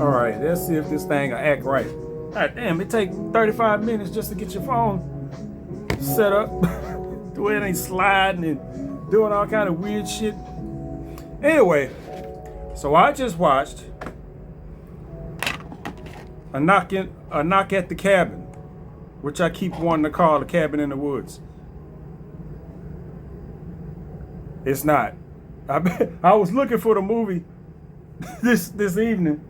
All right, let's see if this thing will act right. God damn, it take 35 minutes just to get your phone set up. The way it ain't sliding and doing all kind of weird shit. Anyway, so I just watched a knock at the cabin, which I keep wanting to call the cabin in the woods. It's not. I was looking for the movie this evening.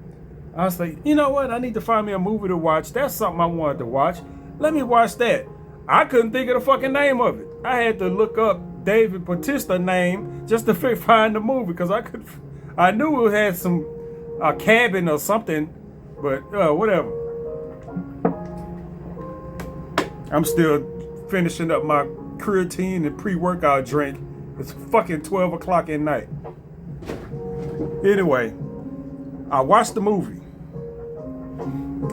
I was like, you know what? I need to find me a movie to watch. That's something I wanted to watch. Let me watch that. I couldn't think of the fucking name of it. I had to look up David Bautista name just to find the movie because I knew it had a cabin or something, but whatever. I'm still finishing up my creatine and pre-workout drink. It's fucking 12 o'clock at night. Anyway, I watched the movie.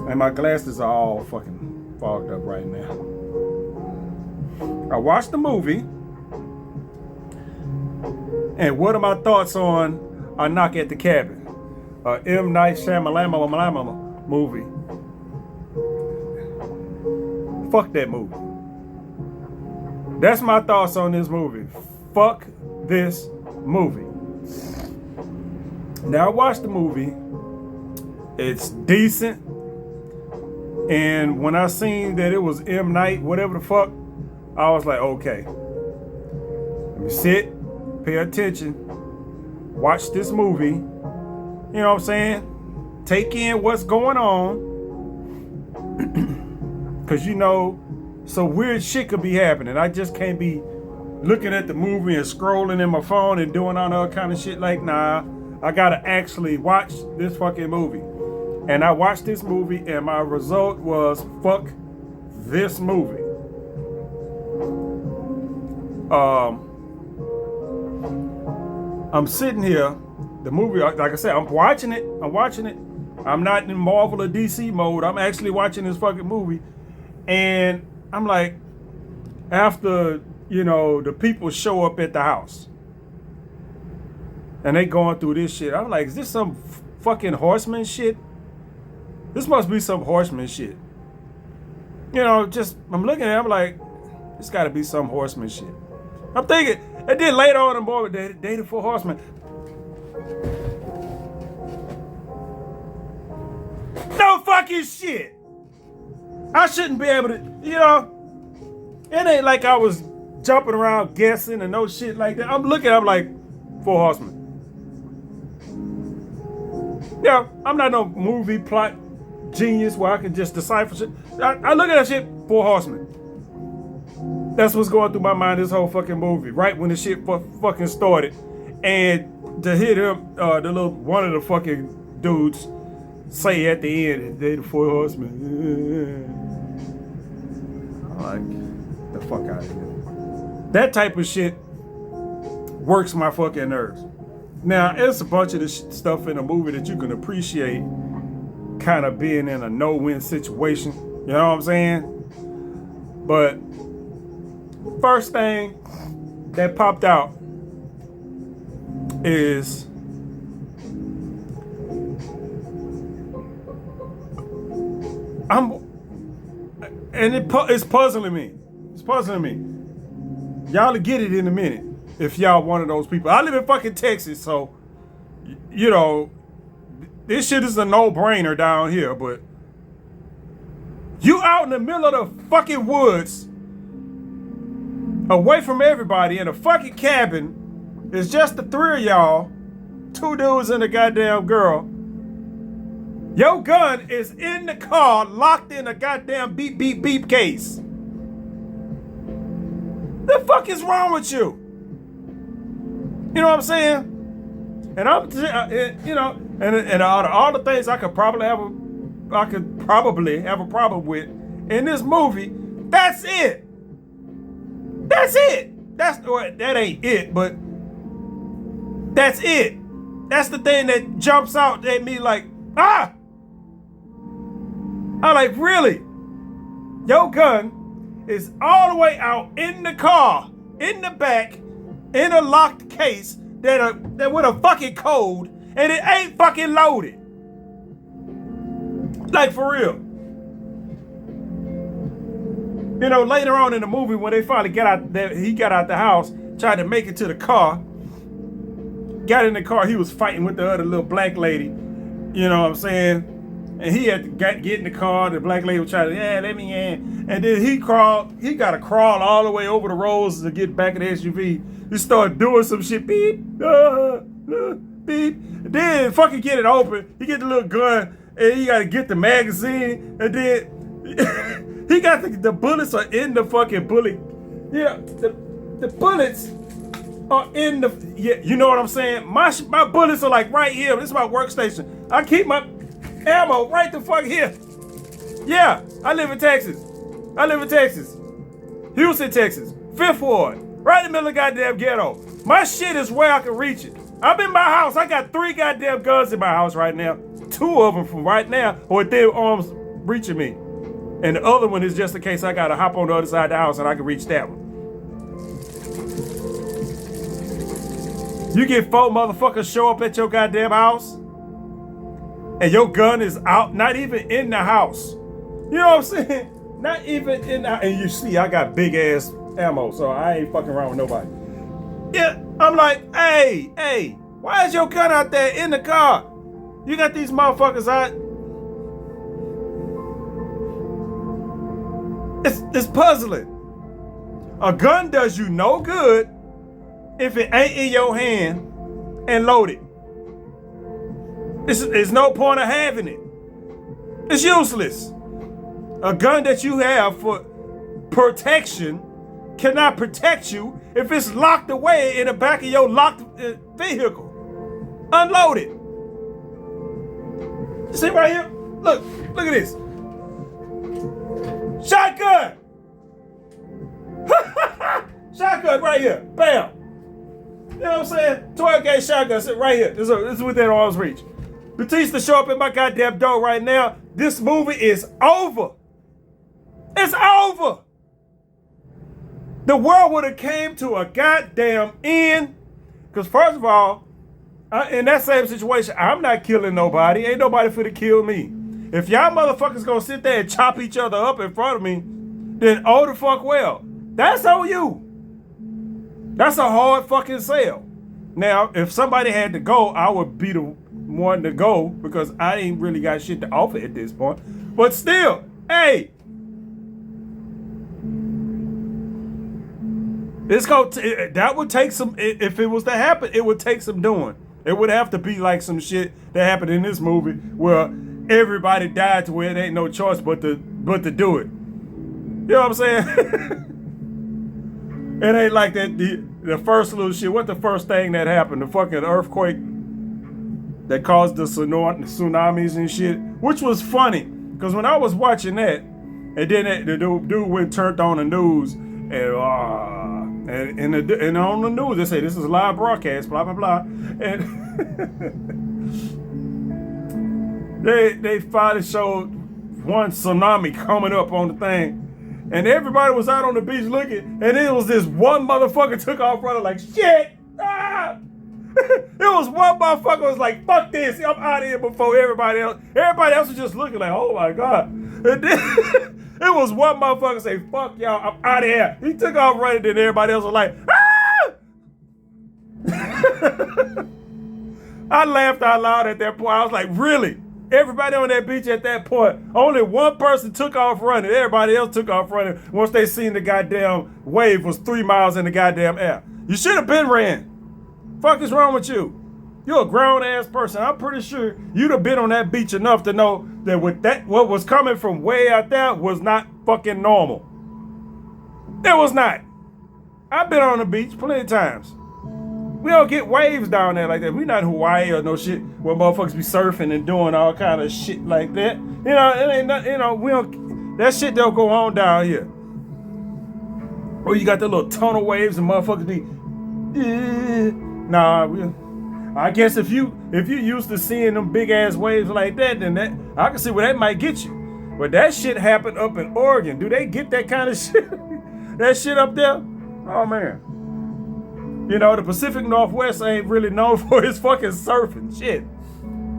And my glasses are all fucking fogged up right now. I watched the movie. And what are my thoughts on A Knock at the Cabin? M. Night Shyamalan movie. Fuck that movie. That's my thoughts on this movie. Fuck this movie. Now I watched the movie. It's decent. And when I seen that it was M. Night, whatever the fuck, I was like, okay. Let me sit, pay attention, watch this movie. You know what I'm saying? Take in what's going on. Because you know, some weird shit could be happening. I just can't be looking at the movie and scrolling in my phone and doing all that kind of shit. Like, nah, I gotta actually watch this fucking movie. And I watched this movie and my result was fuck this movie. I'm sitting here, the movie, like I said, I'm watching it. I'm not in Marvel or DC mode. I'm actually watching this fucking movie. And I'm like, after, you know, the people show up at the house and they going through this shit, I'm like, is this some fucking horseman shit? This must be some horseman shit. You know, I'm looking at it, I'm like, it's gotta be some horseman shit. I'm thinking, and then later on in the movie, they the four horsemen. No fucking shit. I shouldn't be able to, you know, it ain't like I was jumping around guessing and no shit like that. I'm looking, I'm like, four horsemen. Yeah, I'm not no movie plot genius where I can just decipher shit. I look at that shit, four horsemen. That's what's going through my mind this whole fucking movie. Right when the shit fucking started. And to hear them, one of the fucking dudes say at the end, they the four horsemen. I'm like, the fuck out of here. That type of shit works my fucking nerves. Now, it's a bunch of this stuff in the movie that you can appreciate kind of being in a no-win situation. You know what I'm saying? But first thing that popped out is it's puzzling me. It's puzzling me. Y'all will get it in a minute if y'all one of those people. I live in fucking Texas, so you know this shit is a no-brainer down here. But you out in the middle of the fucking woods, away from everybody, in a fucking cabin. It's just the three of y'all, two dudes and a goddamn girl. Your gun is in the car, locked in a goddamn beep, beep, beep case. The fuck is wrong with you? You know what I'm saying? And I'm, you know, and all the things I could probably have a problem with in this movie. That's it. That's it. That ain't it, but that's it. That's the thing that jumps out at me like, ah! I'm like, really? Your gun is all the way out in the car, in the back, in a locked case that with a fucking code, and it ain't fucking loaded. Like, for real. You know, later on in the movie, when they finally got out there, he got out the house, tried to make it to the car, got in the car, he was fighting with the other little black lady. You know what I'm saying? And he had to get in the car. The black lady was trying to, let me in. And then he got to crawl all the way over the roads to get back in the SUV. He started doing some shit. Beep, beep. Then fucking get it open. He get the little gun and he got to get the magazine. And then he got the bullets are in the fucking bullet. Yeah, the bullets are in the, you know what I'm saying? My bullets are like right here. This is my workstation. I keep my ammo right the fuck here. Yeah, I live in Texas. Houston, Texas. 5th Ward. Right in the middle of the goddamn ghetto. My shit is where I can reach it. I'm in my house. I got 3 goddamn guns in my house right now. 2 of them from right now are within arms reaching me. And the other one is just in case I gotta hop on the other side of the house and I can reach that one. You get 4 motherfuckers show up at your goddamn house and your gun is out, not even in the house. You know what I'm saying? Not even in the house. And you see, I got big ass ammo, so I ain't fucking around with nobody. Yeah, I'm like, hey, why is your gun out there in the car? You got these motherfuckers out. It's puzzling. A gun does you no good if it ain't in your hand and loaded. It's no point of having it. It's useless. A gun that you have for protection cannot protect you if it's locked away in the back of your locked vehicle. Unloaded. See right here? Look at this. Shotgun! Shotgun right here. Bam. You know what I'm saying? 12 gauge shotgun sit right here. This is within arm's reach. Batista show up at my goddamn door right now. This movie is over. It's over. The world would have came to a goddamn end. Because first of all, in that same situation, I'm not killing nobody. Ain't nobody finna kill me. If y'all motherfuckers gonna sit there and chop each other up in front of me, then oh the fuck well. That's on you. That's a hard fucking sell. Now, if somebody had to go, I would be the one to go because I ain't really got shit to offer at this point. But still, hey, that would take some, if it was to happen, it would take some doing. It would have to be like some shit that happened in this movie where everybody died to where it ain't no choice but to do it. You know what I'm saying? It ain't like that the first little shit. What the first thing that happened? The fucking earthquake that caused the tsunamis and shit, which was funny because when I was watching that, and then the dude went turned on the news and on the news they say this is a live broadcast, blah blah blah, and they finally showed one tsunami coming up on the thing. And everybody was out on the beach looking, and it was this one motherfucker took off running like, shit! Ah! It was one motherfucker was like, fuck this, I'm out of here before everybody else. Everybody else was just looking like, oh my God. And then it was one motherfucker say, fuck y'all, I'm out of here. He took off running, then everybody else was like, ah! I laughed out loud at that point. I was like, really? Everybody on that beach at that point, only one person took off running. Everybody else took off running once they seen the goddamn wave was 3 miles in the goddamn air. You should have been ran. Fuck is wrong with you? You're a grown ass person. I'm pretty sure you'd have been on that beach enough to know that what was coming from way out there was not fucking normal. It was not. I've been on the beach plenty of times. We don't get waves down there like that. We not in Hawaii or no shit where motherfuckers be surfing and doing all kind of shit like that. You know, it ain't nothing, you know, we don't, that shit don't go on down here. Or you got the little tunnel waves and motherfuckers be, I guess if you used to seeing them big ass waves like that, then that, I can see where that might get you. But that shit happened up in Oregon. Do they get that kind of shit? That shit up there? Oh man. You know, the Pacific Northwest ain't really known for its fucking surfing. Shit.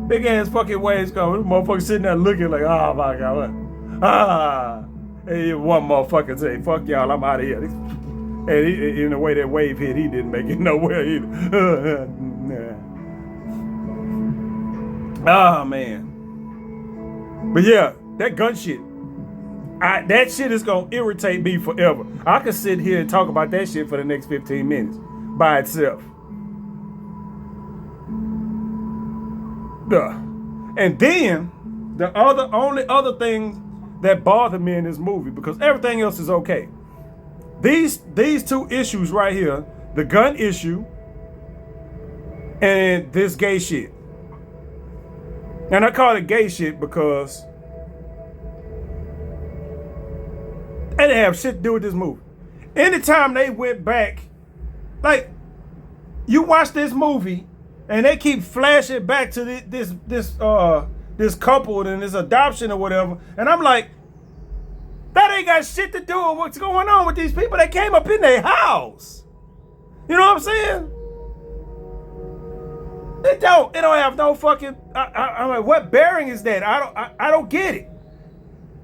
Big ass fucking waves coming. This motherfucker sitting there looking like, oh my God, what? Hey, one motherfucker say, fuck y'all, I'm out of here. And in the way that wave hit, he didn't make it nowhere either. Oh man. But yeah, that gun shit. That shit is gonna irritate me forever. I could sit here and talk about that shit for the next 15 minutes by itself. Duh. And then the only other thing that bother me in this movie, because everything else is okay. These two issues right here, the gun issue and this gay shit. And I call it gay shit because it didn't have shit to do with this movie. Anytime they went back, like, you watch this movie and they keep flashing back to this couple and this adoption or whatever, and I'm like, that ain't got shit to do with what's going on with these people that came up in their house. You know what I'm saying? It don't have no fucking. I'm like, what bearing is that? I don't get it.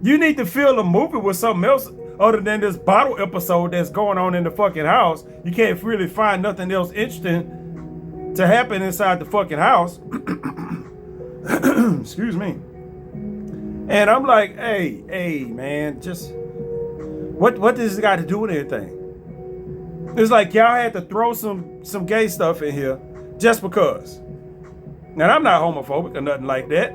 You need to fill the movie with something else other than this bottle episode that's going on in the fucking house. You can't really find nothing else interesting to happen inside the fucking house. Excuse me. And I'm like, hey, man, just what does this got to do with anything? It's like y'all had to throw some gay stuff in here just because. Now, I'm not homophobic or nothing like that,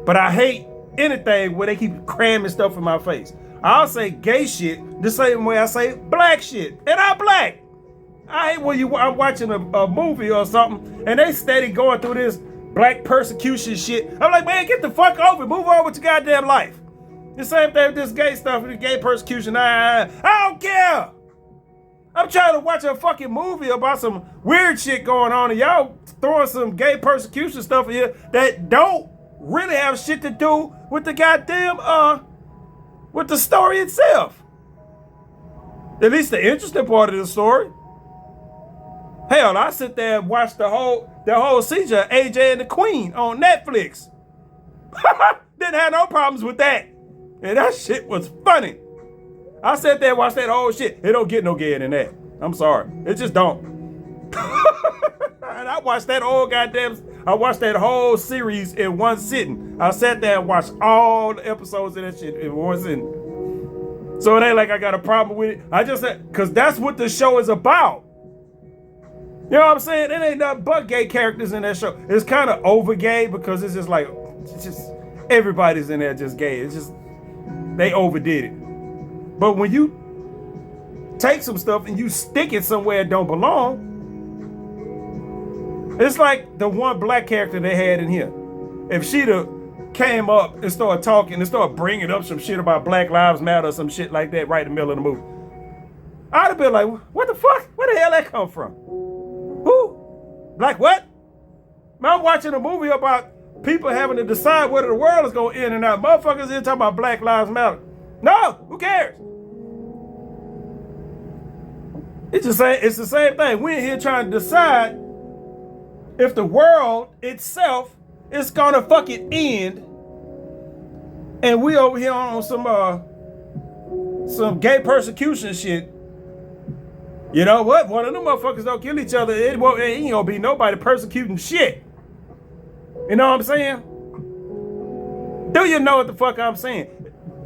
but I hate anything where they keep cramming stuff in my face. I'll say gay shit the same way I say black shit, and I'm black. I hate when I'm watching a movie or something and they steady going through this black persecution shit. I'm like, man, get the fuck over it. Move on with your goddamn life. The same thing with this gay stuff, the gay persecution. I don't care. I'm trying to watch a fucking movie about some weird shit going on, and y'all throwing some gay persecution stuff in here that don't really have shit to do with the goddamn with the story itself. At least the interesting part of the story. Hell, I sit there and watch the whole season of AJ and the Queen on Netflix. Didn't have no problems with that. And that shit was funny. I sat there and watched that whole shit. It don't get no gayer than that. I'm sorry. It just don't. And I watched that whole series in one sitting. I sat there and watched all the episodes of that shit in one sitting. So it ain't like I got a problem with it. I just said, because that's what the show is about. You know what I'm saying? It ain't nothing but gay characters in that show. It's kind of over gay because it's just everybody's in there just gay. It's just, they overdid it. But when you take some stuff and you stick it somewhere it don't belong, it's like the one black character they had in here. If she'd have came up and started talking and started bringing up some shit about Black Lives Matter or some shit like that right in the middle of the movie, I'd have been like, what the fuck? Where the hell that come from? Who? Like what? Man, I'm watching a movie about people having to decide whether the world is going in and out. Motherfuckers here talking about Black Lives Matter. No, who cares? It's the same thing. We're here trying to decide if the world itself is gonna fucking end, and we over here on some gay persecution shit. You know what? One of them motherfuckers don't kill each other. It ain't gonna be nobody persecuting shit. You know what I'm saying? Do you know what the fuck I'm saying?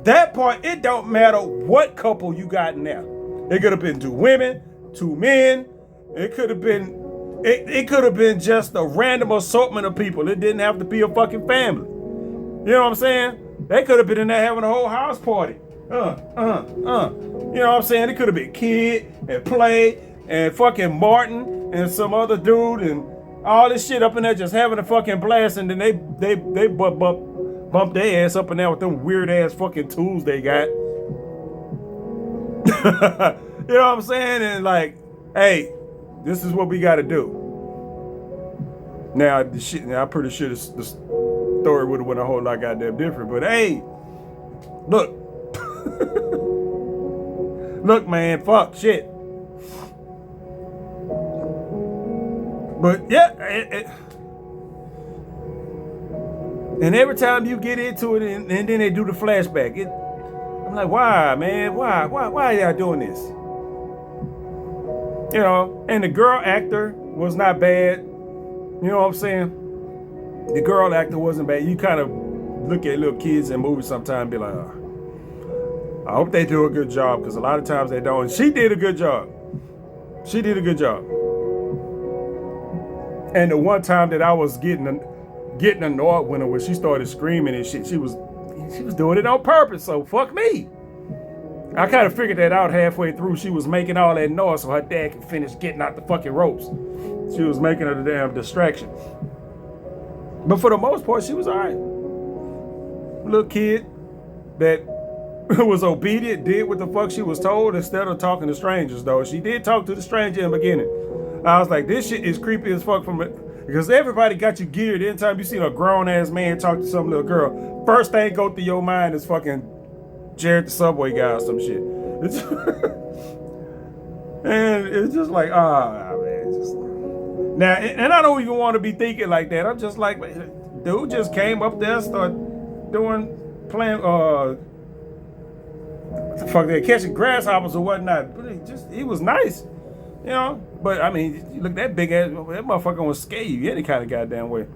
That part, it don't matter what couple you got in there. It could have been two women, two men. It could have been just a random assortment of people. It didn't have to be a fucking family. You know what I'm saying? They could have been in there having a whole house party. You know what I'm saying? It could have been Kid and Play and fucking Martin and some other dude and all this shit up in there just having a fucking blast, and then they bump their ass up in there with them weird ass fucking tools they got. You know what I'm saying? And like, hey, this is what we got to do. Now, I'm pretty sure the story would have went a whole lot goddamn different. But hey, look, look, man, fuck shit. But yeah, And every time you get into it, and then they do the flashback, I'm like, why, man? Why are y'all doing this? You know, and the girl actor was not bad. You know what I'm saying? The girl actor wasn't bad. You kind of look at little kids in movies sometimes and be like, I hope they do a good job, because a lot of times they don't. And she did a good job. She did a good job. And the one time that I was getting annoyed with her when she started screaming and shit, she was doing it on purpose, so fuck me. I kind of figured that out halfway through. She was making all that noise so her dad could finish getting out the fucking ropes. She was making her the damn distraction. But for the most part, she was all right. Little kid that was obedient, did what the fuck she was told instead of talking to strangers, though. She did talk to the stranger in the beginning. I was like, this shit is creepy as fuck from it. Because everybody got you geared. Anytime you see a grown-ass man talk to some little girl, first thing go through your mind is fucking Jared the Subway guy or some shit. And it's just like, man. Now, and I don't even want to be thinking like that. I'm just like, man, dude just came up there and started playing, what the fuck, they're catching grasshoppers or whatnot. But he was nice, you know. But I mean, you look at that big ass, that motherfucker gonna scare you any kind of goddamn way.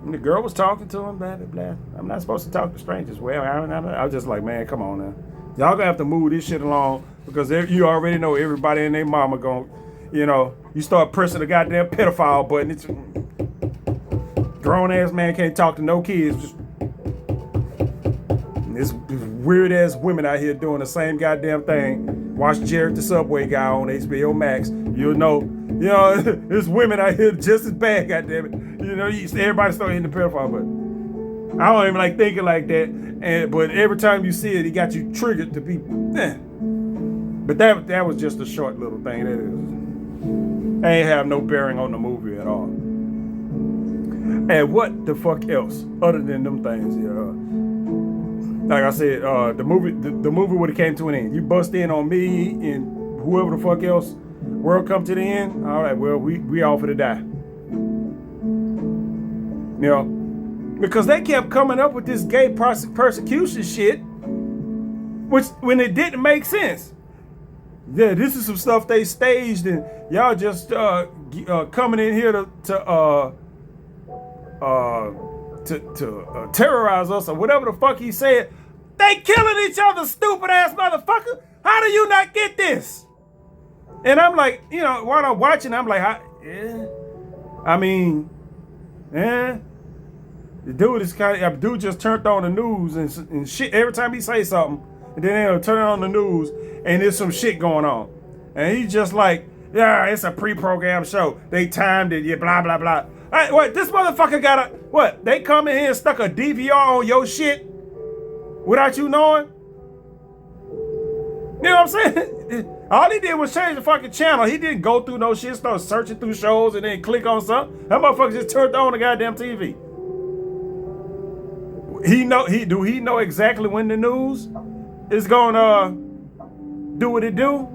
And the girl was talking to him, blah, blah, blah. I'm not supposed to talk to strangers. Well, I was just like, man, come on now. Y'all gonna have to move this shit along, because you already know everybody and their mama gonna, you know, you start pressing the goddamn pedophile button. It's grown ass man can't talk to no kids. Just, this weird ass women out here doing the same goddamn thing. Watch Jared the Subway guy on HBO Max. You'll know, there's women out here just as bad, goddamn it. You know, everybody start hitting the pedophile button. I don't even like thinking like that. But every time you see it, it got you triggered to be. But that was just a short little thing. That ain't have no bearing on the movie at all. And what the fuck else other than them things? Like I said, the movie would have came to an end. You bust in on me and whoever the fuck else. World come to the end. All right, well, we all for to die. You know, because they kept coming up with this gay persecution shit, which when it didn't make sense. Yeah, this is some stuff they staged, and y'all just coming in here to terrorize us or whatever the fuck he said. They killing each other, stupid ass motherfucker. How do you not get this? And I'm like, while I'm watching, I'm like, the dude is dude just turned on the news and shit. Every time he say something, and then they'll turn on the news and there's some shit going on. And he's just like, yeah, it's a pre-programmed show. They timed it, yeah, blah, blah, blah. Hey, what, this motherfucker got what? They come in here and stuck a DVR on your shit without you knowing? You know what I'm saying? All he did was change the fucking channel. He didn't go through no shit, start searching through shows and then click on something. That motherfucker just turned on the goddamn TV. Do he know exactly when the news is gonna do what it do?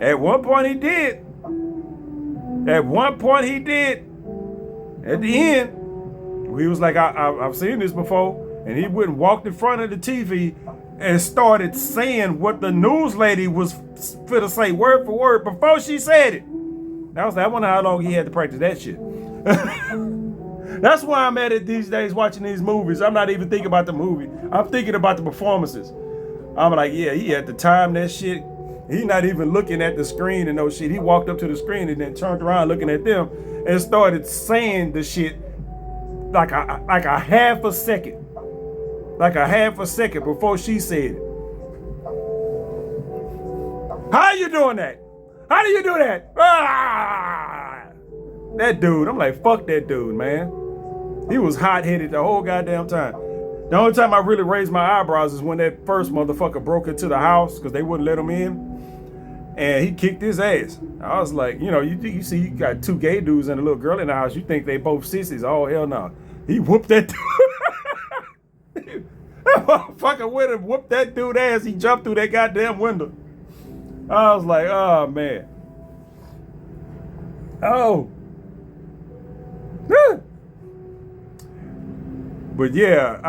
At one point he did. At the end, he was like, I've seen this before. And he went and walked in front of the TV and started saying what the news lady was fit to say word for word before she said it. I wonder how long he had to practice that shit. That's why I'm at it these days watching these movies. I'm not even thinking about the movie. I'm thinking about the performances. I'm like, yeah, he had to time that shit. He not even looking at the screen and no shit. He walked up to the screen and then turned around looking at them and started saying the shit like a half a second. Like a half a second before she said it. How you doing that? How do you do that? That dude, I'm like, fuck that dude, man. He was hot-headed the whole goddamn time. The only time I really raised my eyebrows is when that first motherfucker broke into the house because they wouldn't let him in. And he kicked his ass. I was like, you see you got two gay dudes and a little girl in the house. You think they both sissies. Oh, hell no. He whooped that dude. That motherfucker went and whooped that dude's ass. He jumped through that goddamn window. I was like, oh, man. Oh. But yeah,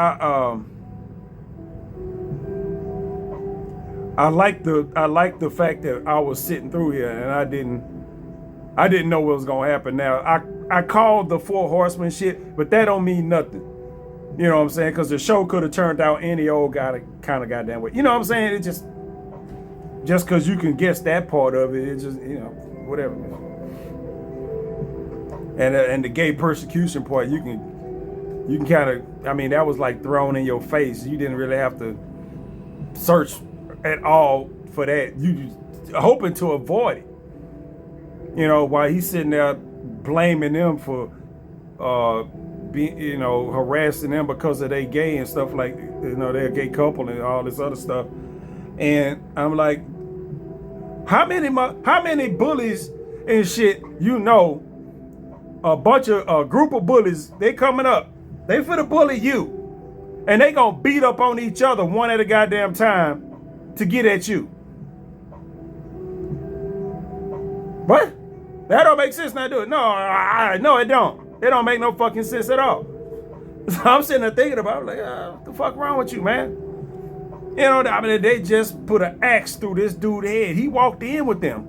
I like the fact that I was sitting through here and I didn't know what was gonna happen. Now I called the Four Horsemen shit, but that don't mean nothing. You know what I'm saying? Because the show could have turned out any old guy kind of goddamn way. You know what I'm saying? It just because you can guess that part of it, it just whatever. And the gay persecution part, you can kind of, I mean, that was like thrown in your face. You didn't really have to search at all for that. You hoping to avoid it. While he's sitting there blaming them for being, harassing them because of they gay and stuff, like, they're a gay couple and all this other stuff. And I'm like, how many bullies and shit, a group of bullies, they coming up, they finna bully you, and they gonna beat up on each other one at a goddamn time to get at you. What? That don't make sense. Not do it. No, it don't. It don't make no fucking sense at all. So I'm sitting there thinking about it, like, what the fuck wrong with you, man? I mean, they just put an axe through this dude's head. He walked in with them,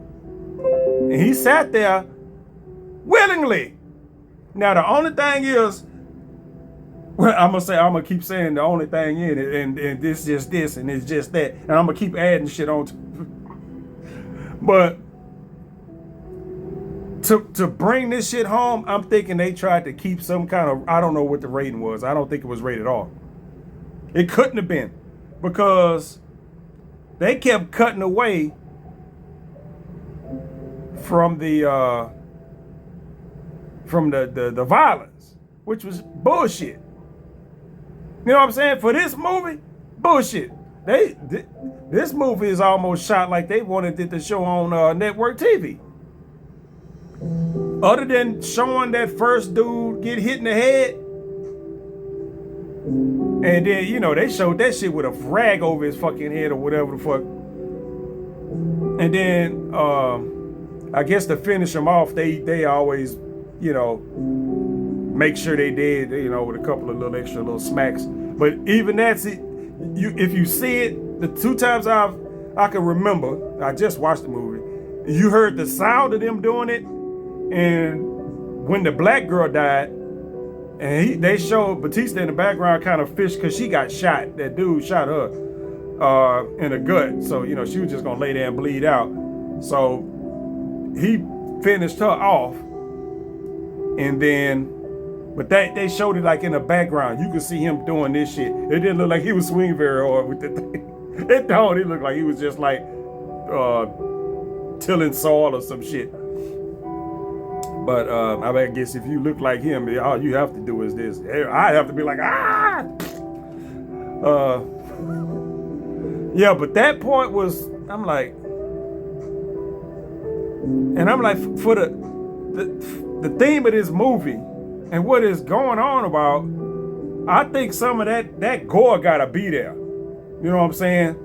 and he sat there willingly. Now the only thing is, well, I'm gonna keep saying the only thing in it, and this just this, and it's just that, and I'm gonna keep adding shit on to but to bring this shit home, I'm thinking they tried to keep some kind of, I don't know what the rating was. I don't think it was rated R. It couldn't have been, because they kept cutting away from the violence, which was bullshit. You know what I'm saying? For this movie, bullshit. This movie is almost shot like they wanted it to show on network TV. Other than showing that first dude get hit in the head, and then they showed that shit with a rag over his fucking head or whatever the fuck. And then I guess to finish him off, they always make sure they did with a couple of little smacks. But even that's it. If you see it, the two times I can remember, I just watched the movie. You heard the sound of them doing it. And when the black girl died, and they showed Batista in the background kind of fish because she got shot. That dude shot her in the gut. So, she was just going to lay there and bleed out. So he finished her off. And then, but they showed it like in the background. You could see him doing this shit. It didn't look like he was swinging very hard with the thing. It looked like he was just like tilling soil or some shit. But I guess if you look like him, all you have to do is this. I have to be like, yeah, but that part was, I'm like, for the theme of this movie and what is going on about, I think some of that gore gotta be there. You know what I'm saying?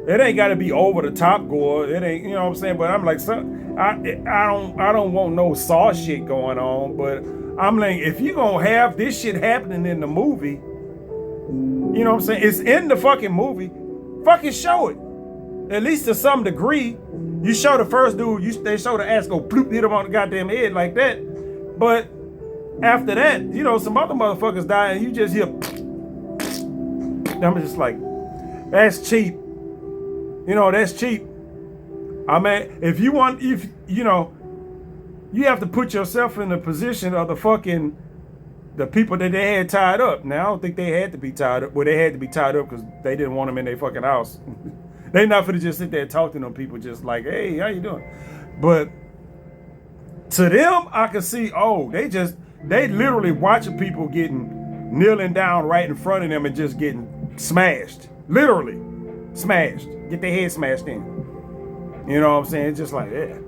It ain't gotta be over the top gore. It ain't, you know what I'm saying? But I'm like, I don't want no Saw shit going on, but I'm like, if you gonna have this shit happening in the movie, you know what I'm saying? It's in the fucking movie. Fucking show it. At least to some degree. You show the first dude, they show the ass go bloop, hit him on the goddamn head like that. But after that, some other motherfuckers die and you just hear I'm just like, that's cheap. That's cheap. I mean, if you have to put yourself in the position of the people that they had tied up. Now, I don't think they had to be tied up. Well, they had to be tied up because they didn't want them in their fucking house. They not finna just sit there and talk to them people just like, hey, how you doing? But to them, I can see, they literally watching people kneeling down right in front of them and just getting smashed. Literally smashed. Get their head smashed in. You know what I'm saying? It's just like, yeah.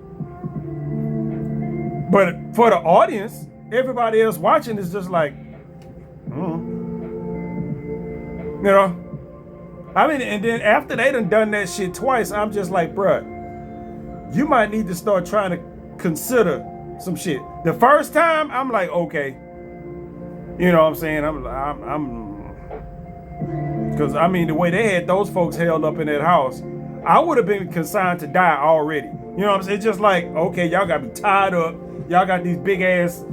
But for the audience, everybody else watching is just like, I mean, and then after they done that shit twice, I'm just like, bruh, you might need to start trying to consider some shit. The first time, I'm like, okay. You know what I'm saying? Because, I mean, the way they had those folks held up in that house, I would have been consigned to die already. You know what I'm saying? It's just like, okay, y'all got me tied up. Y'all got these big ass,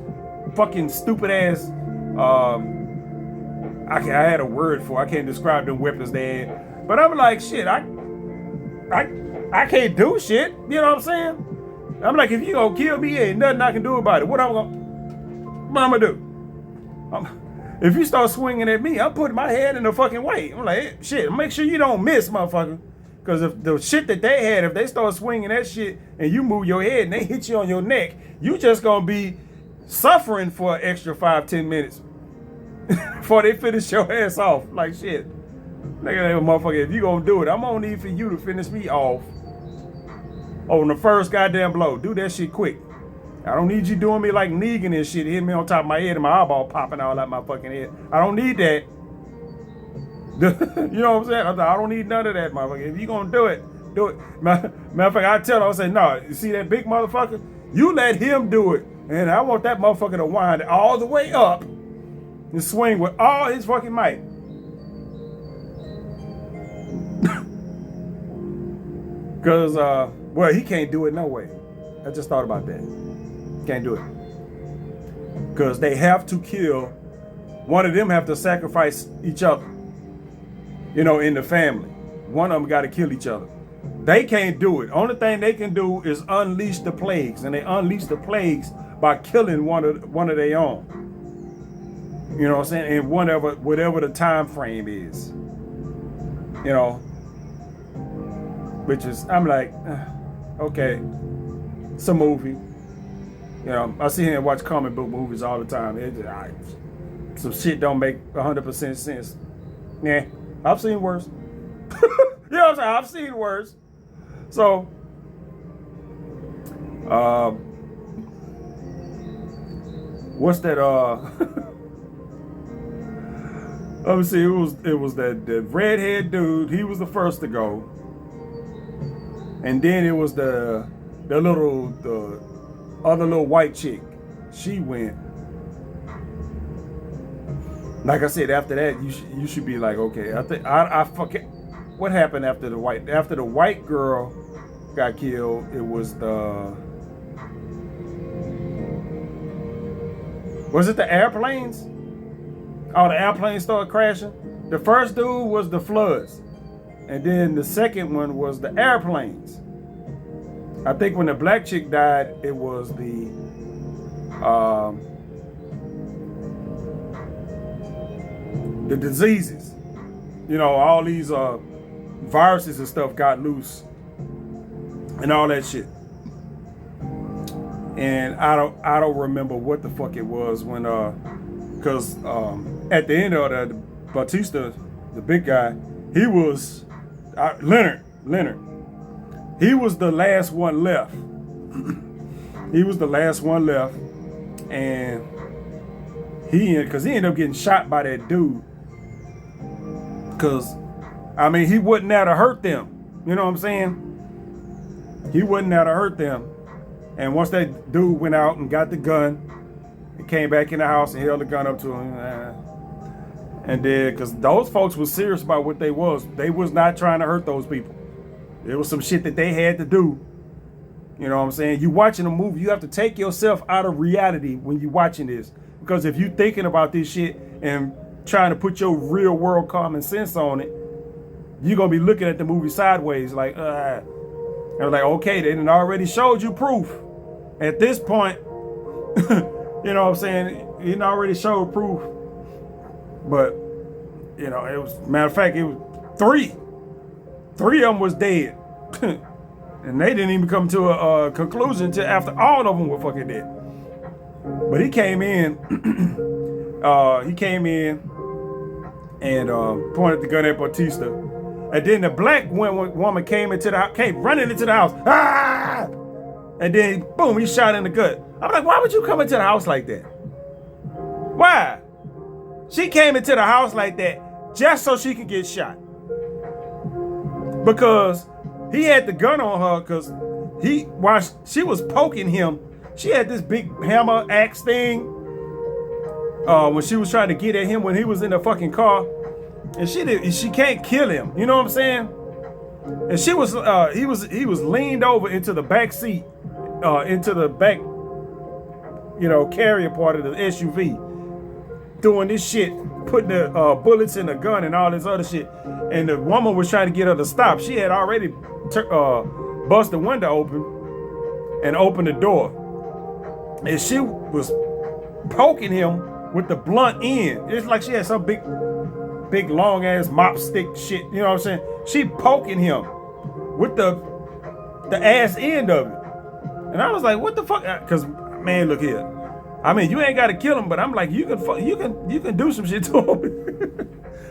fucking stupid ass, I had a word for it. I can't describe them weapons they had. But I'm like, shit, I can't do shit. You know what I'm saying? I'm like, if you gonna kill me, ain't nothing I can do about it. What I'm gonna do? If you start swinging at me, I'm putting my head in the fucking way. I'm like, hey, shit, make sure you don't miss, motherfucker. Because if the shit that they had, if they start swinging that shit and you move your head and they hit you on your neck, you just gonna be suffering for an extra 5-10 minutes before they finish your ass off. Like, shit. Nigga, motherfucker, if you gonna do it, I'm gonna need for you to finish me off on the first goddamn blow. Do that shit quick. I don't need you doing me like Negan and shit, hitting me on top of my head and my eyeball popping all out my fucking head. I don't need that. You know what I'm saying? I don't need none of that, motherfucker. If you gonna do it, do it. Matter of fact, I tell her, I say, no, you see that big motherfucker? You let him do it. And I want that motherfucker to wind all the way up and swing with all his fucking might. Because, well, he can't do it no way. I just thought about that. Can't do it. Because they have to kill, one of them have to sacrifice each other. You know, in the family. One of them got to kill each other. They can't do it. Only thing they can do is unleash the plagues. And they unleash the plagues by killing one of their own. You know what I'm saying? And whatever the time frame is. You know. Which is, I'm like, okay. It's a movie. You know, I sit here and watch comic book movies all the time. Some shit don't make 100% sense. Yeah, I've seen worse. You know what I'm saying? I've seen worse. So, what's that? Let me see. It was that redhead dude. He was the first to go, and then it was the other little white chick. She went. Like I said, after that, you should be like, okay. I forget what happened after the white girl got killed. It was was it the airplanes? Oh, the airplanes started crashing. The first dude was the floods, and then the second one was the airplanes. I think when the black chick died, it was the diseases. You know, all these viruses and stuff got loose and all that shit. And I don't remember what the fuck it was when because at the end of the Batista, the big guy, he was Leonard. He was the last one left. He was the last one left, and he ended up getting shot by that dude. Cause, I mean, he wouldn't have to hurt them. You know what I'm saying? He wouldn't have to hurt them. And once that dude went out and got the gun, he came back in the house and held the gun up to him. And then, cause those folks was serious about what they was not trying to hurt those people. It was some shit that they had to do. You know what I'm saying? You watching a movie, you have to take yourself out of reality when you watching this. Because if you thinking about this shit and trying to put your real world common sense on it, you're going to be looking at the movie sideways like, and like, okay, they done already showed you proof. At this point, you know what I'm saying? He done already showed proof. But, you know, it was, matter of fact, it was three. Three of them was dead. And they didn't even come to a conclusion until after all of them were fucking dead. But he came in, and pointed the gun at Batista. And then the black woman came running into the house. Ah! And then, boom, he shot in the gut. I'm like, why would you come into the house like that? Why? She came into the house like that just so she could get shot. Because he had the gun on her because while she was poking him, she had this big hammer axe thing when she was trying to get at him when he was in the fucking car. and she can't kill him. You know what I'm saying? And he was leaned over into the back seat, into the back, carrier part of the SUV, doing this shit, putting the bullets in the gun and all this other shit. And the woman was trying to get her to stop. She had already bust the window open and opened the door, and she was poking him with the blunt end. It's like she had some big long ass mop stick shit. You know what I'm saying? She poking him with the ass end of it. And I was like, what the fuck? Because man, look here. I mean, you ain't got to kill him, but I'm like, you can do some shit to him.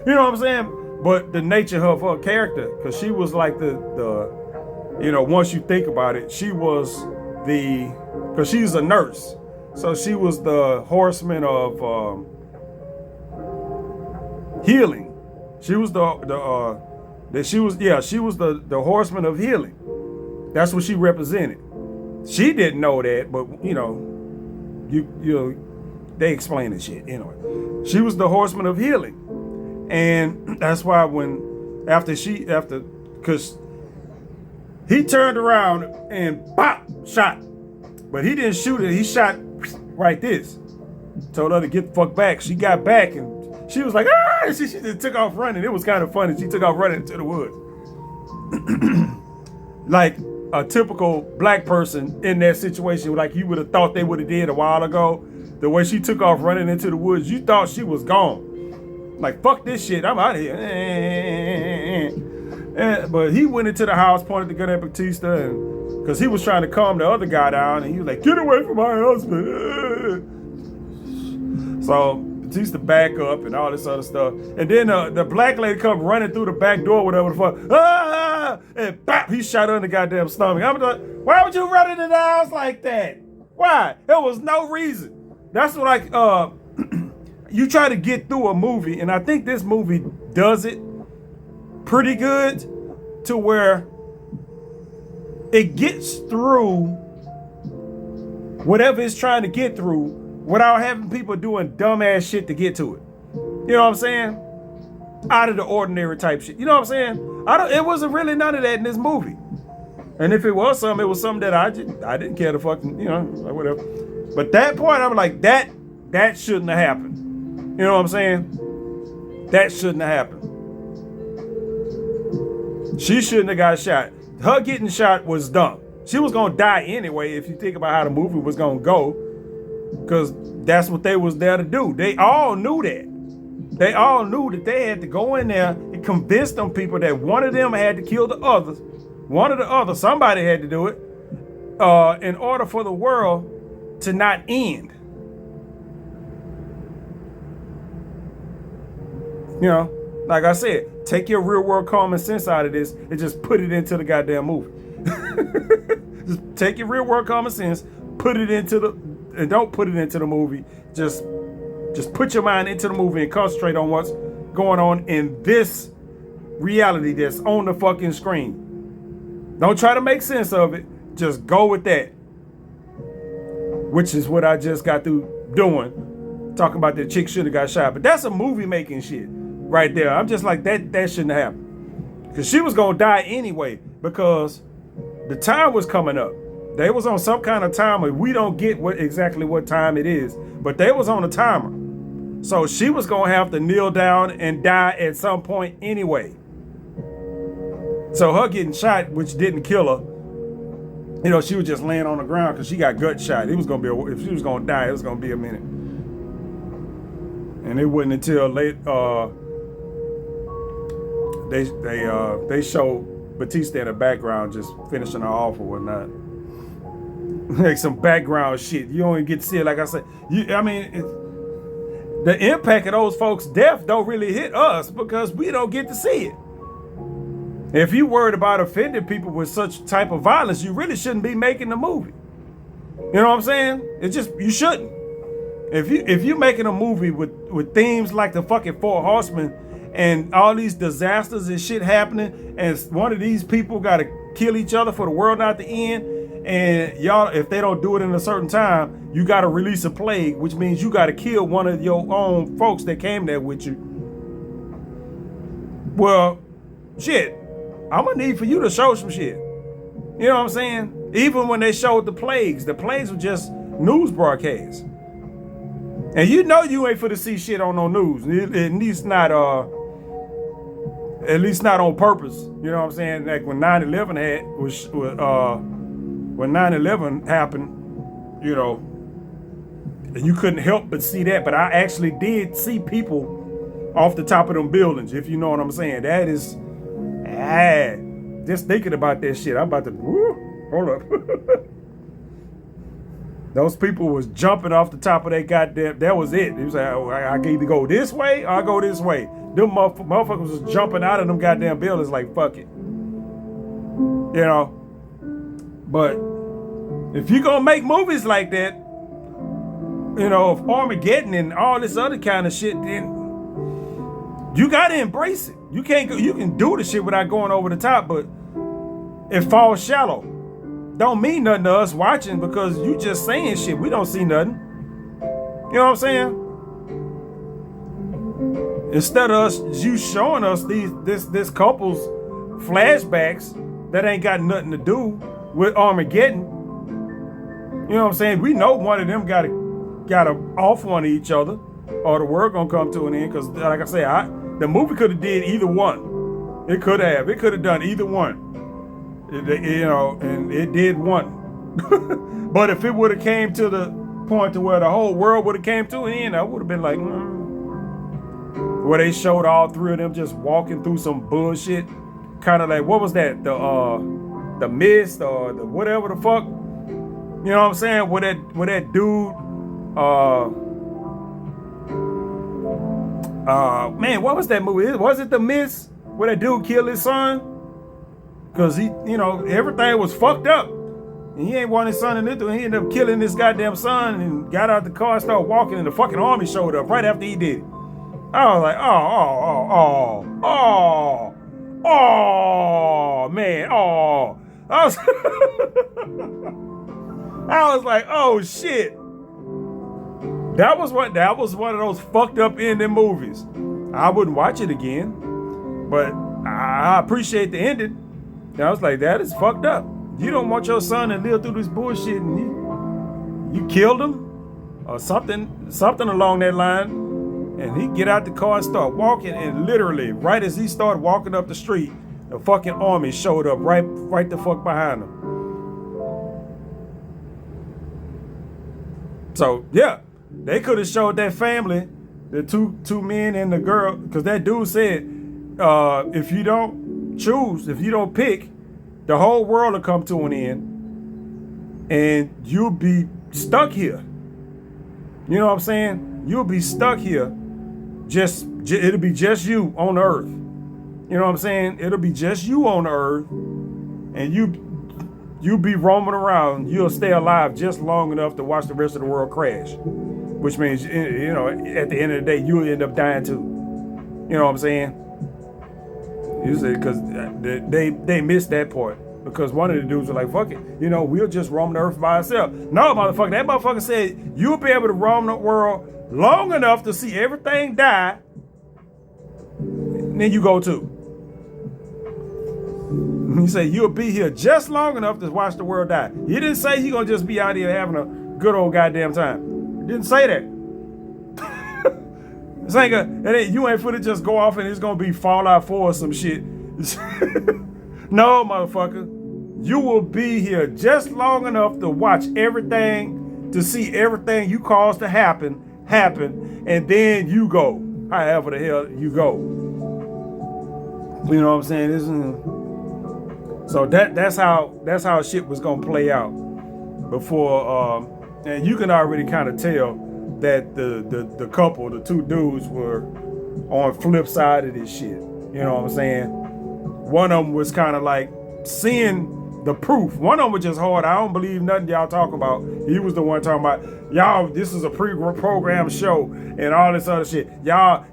You know what I'm saying? But the nature of her character, because she was like the once you think about it, she was because she's a nurse. So she was the horseman of healing. She was the horseman of healing. That's what she represented. She didn't know that, but they explain the shit anyway. She was the horseman of healing, and that's why because he turned around and pop shot, but he didn't shoot it. He shot right this. Told her to get the fuck back. She got back and she was like, ah! She just took off running. It was kind of funny. She took off running into the woods. Like a typical black person in that situation, like you would have thought they would have did a while ago. The way she took off running into the woods, you thought she was gone. Like, fuck this shit, I'm out of here. But he went into the house, pointed the gun at Batista, and because he was trying to calm the other guy down, and he was like, get away from my husband. So Batista back up and all this other stuff. And then the black lady come running through the back door, whatever the fuck. And bop, he shot her in the goddamn stomach. I'm like, why would you run into the house like that? Why? There was no reason. That's what you try to get through a movie, and I think this movie does it pretty good to where it gets through whatever it's trying to get through without having people doing dumbass shit to get to it. You know what I'm saying? Out of the ordinary type shit. You know what I'm saying? It wasn't really none of that in this movie. And if it was something, it was something that I didn't care to fucking, like whatever. But that point, I'm like, that shouldn't have happened. You know what I'm saying? That shouldn't have happened. She shouldn't have got shot. Her getting shot was dumb. She was gonna die anyway if you think about how the movie was gonna go, because that's what they was there to do. They all knew that. They all knew that they had to go in there and convince them people that one of them had to kill the others. One of the others, somebody had to do it, in order for the world to not end. Like I said, take your real world common sense out of this and just put it into the goddamn movie. Just take your real world common sense, and don't put it into the movie. Just put your mind into the movie and concentrate on what's going on in this reality that's on the fucking screen. Don't try to make sense of it. Just go with that. Which is what I just got through doing. Talking about the chick should have got shot. But that's a movie making shit right there. I'm just like, that shouldn't have happened. Because she was going to die anyway. Because the time was coming up. They was on some kind of timer. We don't get exactly what time it is. But they was on a timer. So she was going to have to kneel down and die at some point anyway. So her getting shot, which didn't kill her, she was just laying on the ground because she got gut shot. It was gonna be if she was gonna die, it was gonna be a minute. And it wasn't until late they showed Batista in the background just finishing her off or whatnot. Like some background shit. You don't even get to see it. Like I said, the impact of those folks' death don't really hit us because we don't get to see it. If you worried about offending people with such type of violence, you really shouldn't be making the movie. You know what I'm saying? You shouldn't. If you're making a movie with themes like the fucking Four Horsemen and all these disasters and shit happening, and one of these people got to kill each other for the world not to end, and y'all, if they don't do it in a certain time, you got to release a plague, which means you got to kill one of your own folks that came there with you. Well, shit, I'm gonna need for you to show some shit. You know what I'm saying? Even when they showed the plagues were just news broadcasts. And you know you ain't for to see shit on no news. At least not on purpose. You know what I'm saying? Like when 9/11 when 9/11 happened, you know, you couldn't help but see that. But I actually did see people off the top of them buildings, if you know what I'm saying. That is, just thinking about that shit, I'm about to, hold up. Those people was jumping off the top of that goddamn, that was it. It was like, I can either go this way or I go this way. Them motherfuckers was jumping out of them goddamn buildings like, fuck it. You know? But if you gonna make movies like that, you know, of Armageddon and all this other kind of shit, then you gotta embrace it. You can do the shit without going over the top, but it falls shallow. Don't mean nothing to us watching because you just saying shit. We don't see nothing. You know what I'm saying? Instead of you showing us this couple's flashbacks that ain't got nothing to do with Armageddon. You know what I'm saying? We know one of them got to off one of each other, or the world gonna come to an end. Because like I say, the movie could have did either one. It could have done either one. You know, and it did one. But if it would have came to the point to where the whole world would have came to an end, I would have been like, where they showed all three of them just walking through some bullshit, kind of like, what was that? The Mist or the whatever the fuck. You know what I'm saying? Where that dude, man, what was that movie? Was it The Mist? Where that dude killed his son? Because he, you know, everything was fucked up. And he ain't want his son in it. He ended up killing his goddamn son and got out the car and started walking, and the fucking army showed up right after he did it. I was like, man, I was like, oh shit. That was one of those fucked up ending movies. I wouldn't watch it again, but I appreciate the ending. And I was like, that is fucked up. You don't want your son to live through this bullshit, and you killed him or something along that line. And he get out the car and start walking, and literally right as he started walking up the street, the fucking army showed up right the fuck behind him. So yeah, they could have showed that family, the two men and the girl, because that dude said, if you don't pick, the whole world will come to an end and you'll be stuck here. You know what I'm saying? You'll be stuck here. It'll be just you on the earth. You know what I'm saying? It'll be just you on the earth, and you be roaming around. You'll stay alive just long enough to watch the rest of the world crash, which means, you know, at the end of the day, you'll end up dying too. You know what I'm saying? You say, because they missed that part, because one of the dudes was like, fuck it, you know, we'll just roam the earth by ourselves. No, motherfucker, that motherfucker said you'll be able to roam the world long enough to see everything die, and then you go too. He said you'll be here just long enough to watch the world die. He didn't say he gonna just be out here having a good old goddamn time. He didn't say that. This ain't gonna, you ain't finna just go off and it's gonna be Fallout 4 or some shit. No, motherfucker. You will be here just long enough to watch everything, to see everything you caused to happen, and then you go. However the hell you go. You know what I'm saying? So that's how shit was gonna play out before, and you can already kind of tell that the couple, the two dudes, were on flip side of this shit. You know what I'm saying? One of them was kind of like seeing the proof. One of them was just hard. I don't believe nothing y'all talking about. He was the one talking about, y'all, this is a pre-programmed show and all this other shit. Y'all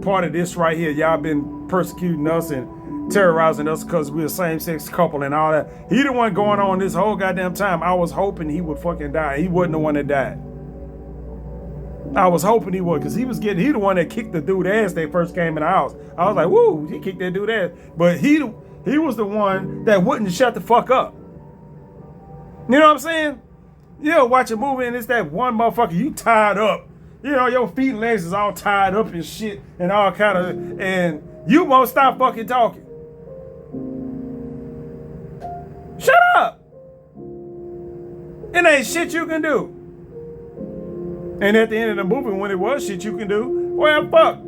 part of this right here. Y'all been persecuting us and terrorizing us because we're a same-sex couple and all that. He the one going on this whole goddamn time. I was hoping he would fucking die. He wasn't the one that died. I was hoping he would, because he the one that kicked the dude ass they first came in the house. I was like, woo, he kicked that dude ass. But he was the one that wouldn't shut the fuck up. You know what I'm saying? You know, watch a movie and it's that one motherfucker, you tied up. You know, your feet and legs is all tied up and shit and all kind of, and you won't stop fucking talking. Shut up. It ain't shit you can do. And at the end of the movie, when it was shit you can do, well, fuck.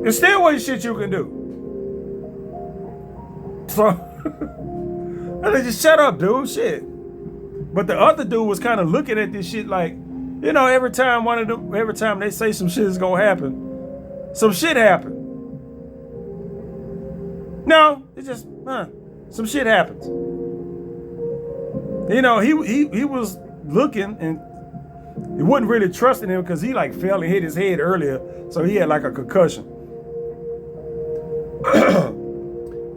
It still wasn't shit you can do. So, I just shut up, dude. Shit. But the other dude was kind of looking at this shit like, you know, every time they say some shit is gonna happen, some shit happened. No, it's just, some shit happens. You know, he was looking and he wasn't really trusting him because he like fell and hit his head earlier, so he had like a concussion.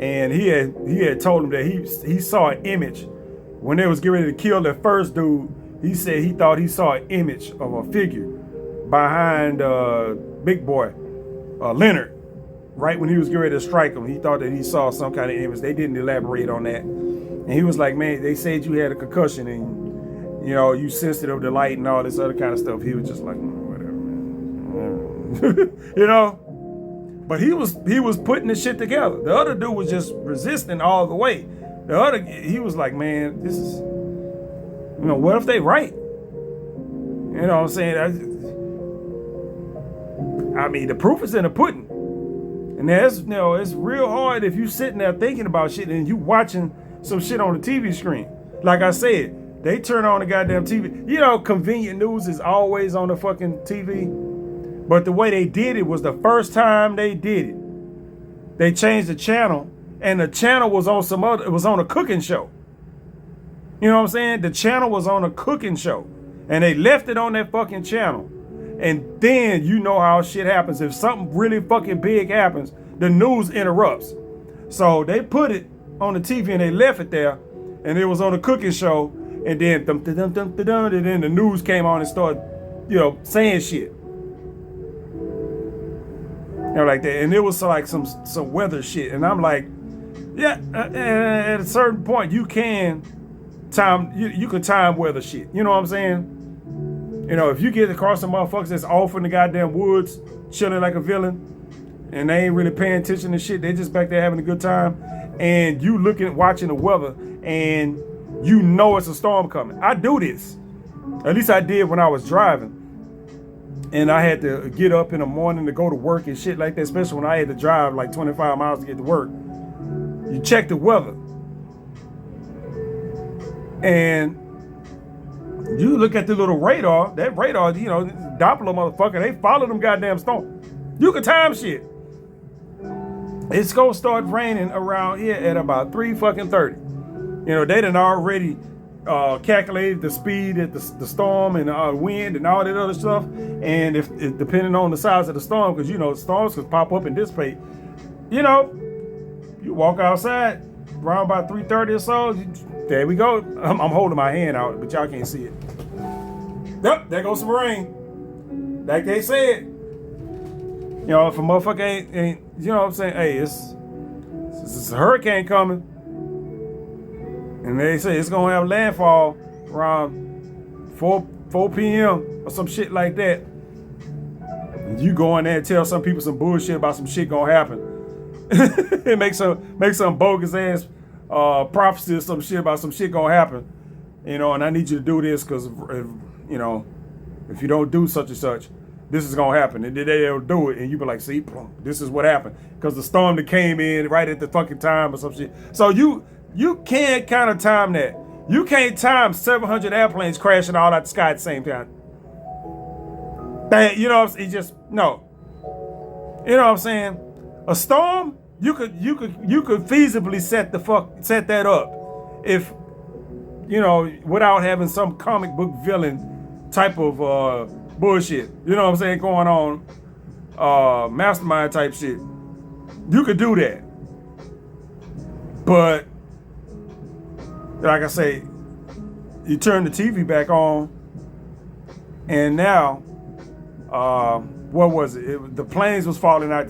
And he had told him that he saw an image when they was getting ready to kill the first dude. He said he thought he saw an image of a figure behind Big Boy, Leonard, right when he was getting ready to strike him. He thought that he saw some kind of image. They didn't elaborate on that. And he was like, man, they said you had a concussion and, you know, you sensitive to light and all this other kind of stuff. He was just like, whatever, man. You know? But he was putting the shit together. The other dude was just resisting all the way. He was like, man, this is, you know, what if they right? You know what I'm saying? I mean, the proof is in the pudding. And that's, you know, it's real hard if you sitting there thinking about shit and you watching some shit on the TV screen. Like I said, they turn on the goddamn TV. You know, convenient news is always on the fucking TV. But the way they did it was the first time they did it, they changed the channel, and the channel was on it was on a cooking show. You know what I'm saying? The channel was on a cooking show, and they left it on that fucking channel. And then you know how shit happens. If something really fucking big happens, the news interrupts. So they put it on the TV and they left it there, and it was on a cooking show. And then and then the news came on and started, you know, saying shit. You know, like that. And it was like some weather shit. And I'm like, yeah, at a certain point you can time weather shit. You know what I'm saying? You know, if you get across some motherfuckers that's off in the goddamn woods, chilling like a villain, and they ain't really paying attention to shit, they just back there having a good time, and you watching the weather, and you know it's a storm coming. I do this. At least I did when I was driving. And I had to get up in the morning to go to work and shit like that, especially when I had to drive like 25 miles to get to work. You check the weather. And you look at the little radar, that radar, you know, Doppler motherfucker, they follow them goddamn storms. You can time shit. It's gonna start raining around here at about 3:30. You know, they done already calculated the speed at the storm and wind and all that other stuff. And if depending on the size of the storm, because you know storms could pop up and dissipate. You know, you walk outside around about 3:30 or so. There we go. I'm holding my hand out, but y'all can't see it. Yep, there goes some rain. Like they said. You know, if a motherfucker ain't you know what I'm saying? Hey, it's a hurricane coming. And they say it's gonna have landfall around 4 p.m. or some shit like that. And you go in there and tell some people some bullshit about some shit gonna happen. And make some bogus ass prophecy or some shit about some shit gonna happen. You know, and I need you to do this because you know, if you don't do such and such, this is gonna happen. And then they'll do it, and you be like, see, this is what happened. Because the storm that came in right at the fucking time or some shit. So you can't kind of time that. You can't time 700 airplanes crashing all out the sky at the same time. You know, it's just no. You know what I'm saying? A storm, you could feasibly set that up if, you know, without having some comic book villain type of bullshit. You know what I'm saying? Going on mastermind type shit. You could do that. But like I say, you turn the TV back on And now, what was it? The planes was falling out,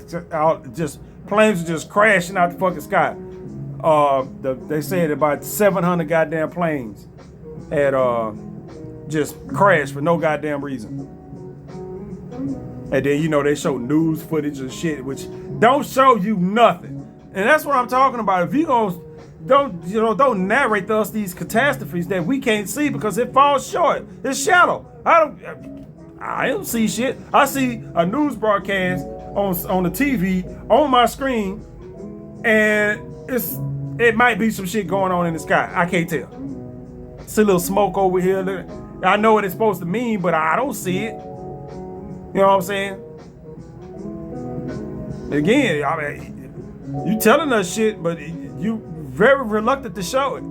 just planes were just crashing out the fucking sky. They said about 700 goddamn planes had just crashed for no goddamn reason. And then they show news footage and shit, which don't show you nothing. And that's what I'm talking about. If you don't narrate to us these catastrophes that we can't see because it falls short. It's shallow. I don't see shit. I see a news broadcast on the TV on my screen, and it might be some shit going on in the sky. I can't tell. See a little smoke over here. I know what it's supposed to mean, but I don't see it. You know what I'm saying? Again, I mean, you telling us shit, but you very reluctant to show it.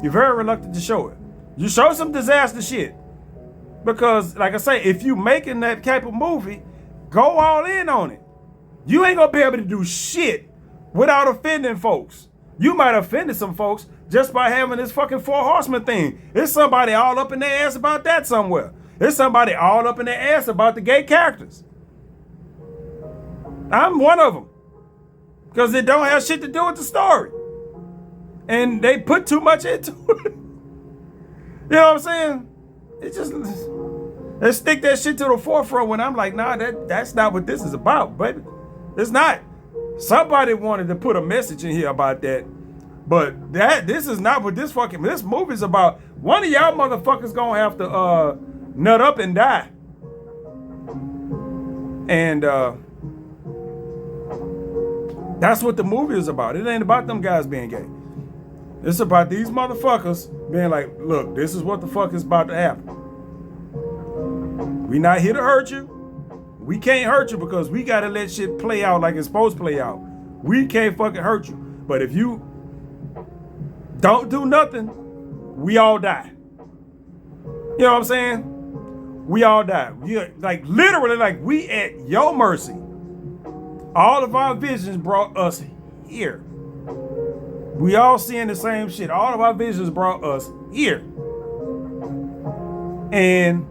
You're very reluctant to show it. You show some disaster shit. Because, like I say, if you making that type of movie, go all in on it. You ain't gonna be able to do shit without offending folks. You might have offended some folks just by having this fucking Four Horsemen thing. There's somebody all up in their ass about that somewhere. There's somebody all up in their ass about the gay characters. I'm one of them. Because it don't have shit to do with the story. And they put too much into it. You know what I'm saying? It just, they stick that shit to the forefront when I'm like, nah, that's not what this is about, baby. It's not. Somebody wanted to put a message in here about that. But this is not what this movie's about. One of y'all motherfuckers gonna have to nut up and die. And that's what the movie is about. It ain't about them guys being gay. It's about these motherfuckers being like, look, this is what the fuck is about to happen. We not here to hurt you. We can't hurt you because we gotta let shit play out like it's supposed to play out. We can't fucking hurt you. But if you don't do nothing, we all die. You know what I'm saying? We all die. Like literally, like we at your mercy. All of our visions brought us here. We all seeing the same shit. All of our visions brought us here. And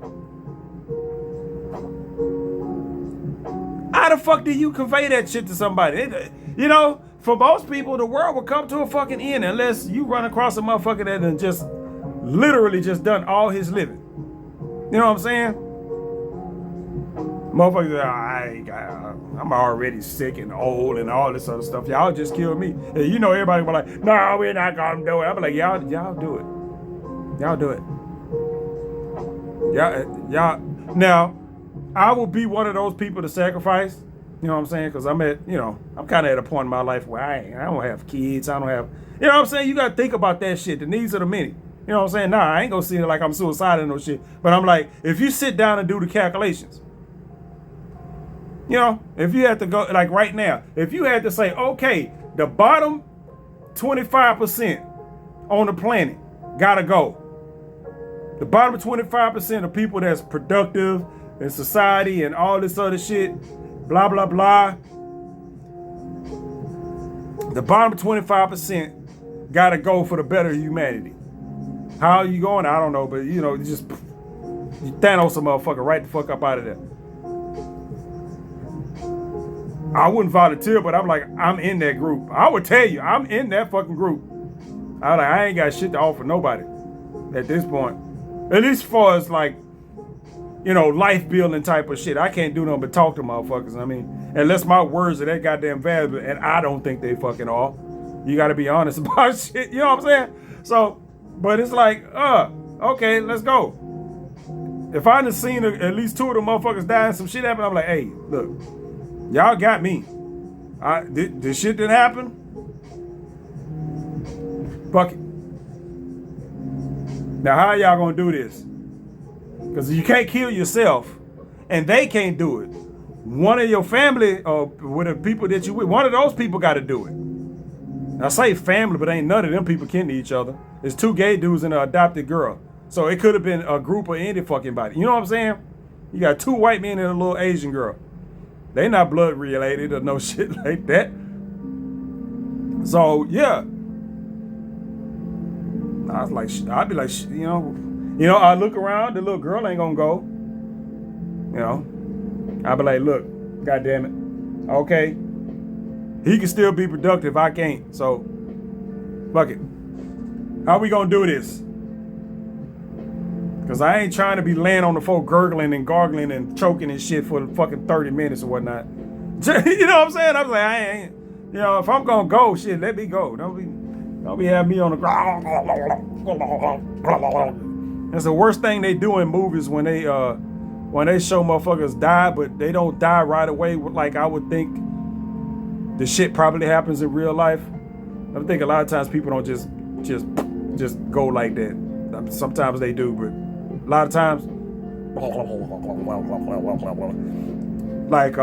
how the fuck do you convey that shit to somebody? For most people, the world will come to a fucking end unless you run across a motherfucker that done just literally just done all his living. You know what I'm saying? Motherfuckers, I'm already sick and old and all this other stuff. Y'all just killed me. And everybody be like, no, we're not gonna do it. I'm like, y'all do it. Y'all do it. Y'all. Now, I will be one of those people to sacrifice. You know what I'm saying? Because I'm kind of at a point in my life where I don't have kids. I don't have, you know what I'm saying? You got to think about that shit. The needs of the many. You know what I'm saying? Nah, I ain't gonna see it like I'm suicidal and no shit. But I'm like, if you sit down and do the calculations, if you had to go, like right now, if you had to say, okay, the bottom 25% on the planet gotta go. The bottom 25% of people that's productive in society and all this other shit, blah, blah, blah. The bottom 25% gotta go for the better humanity. How are you going? I don't know, but you just Thanos a motherfucker right the fuck up out of there. I wouldn't volunteer, but I'm like, I'm in that group. I would tell you, I'm in that fucking group. I ain't got shit to offer nobody at this point. At least far as like, life building type of shit. I can't do nothing but talk to motherfuckers. I mean, unless my words are that goddamn valuable, and I don't think they fucking are. You got to be honest about shit. You know what I'm saying? So, but it's like, okay, let's go. If I done seen at least two of the motherfuckers die and some shit happen, I'm like, hey, look, y'all got me. This shit didn't happen. Fuck it. Now, how y'all gonna do this? Because you can't kill yourself, and they can't do it. One of your family, or with the people that you with, one of those people got to do it. I say family, but ain't none of them people kin to each other. It's two gay dudes and an adopted girl. So it could have been a group of any fucking body. You know what I'm saying? You got two white men and a little Asian girl. They not blood related or no shit like that. So yeah. I was like, I'd be like, I look around, the little girl ain't gonna go. You know, I'll be like, look, God damn it. Okay. He can still be productive. I can't. So, fuck it. How we gonna do this? Because I ain't trying to be laying on the floor gurgling and gargling and choking and shit for fucking 30 minutes or whatnot. You know what I'm saying? I'm like, I ain't, you know, if I'm gonna go, shit, let me go. Don't be having me on the ground. That's the worst thing they do in movies when they show motherfuckers die, but they don't die right away. Like I would think the shit probably happens in real life. I think a lot of times people don't just go like that. Sometimes they do, but a lot of times, like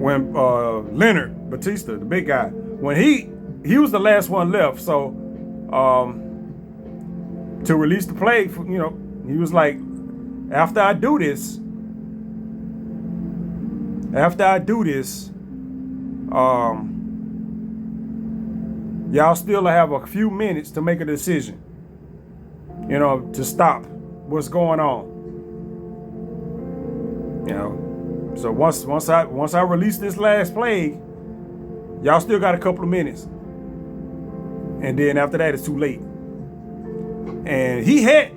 when Leonard Batista, the big guy, when he was the last one left, so to release the plague, you know, he was like, after I do this, y'all still have a few minutes to make a decision, you know, to stop what's going on. You know, so once I release this last plague, y'all still got a couple of minutes, and then after that it's too late. And he had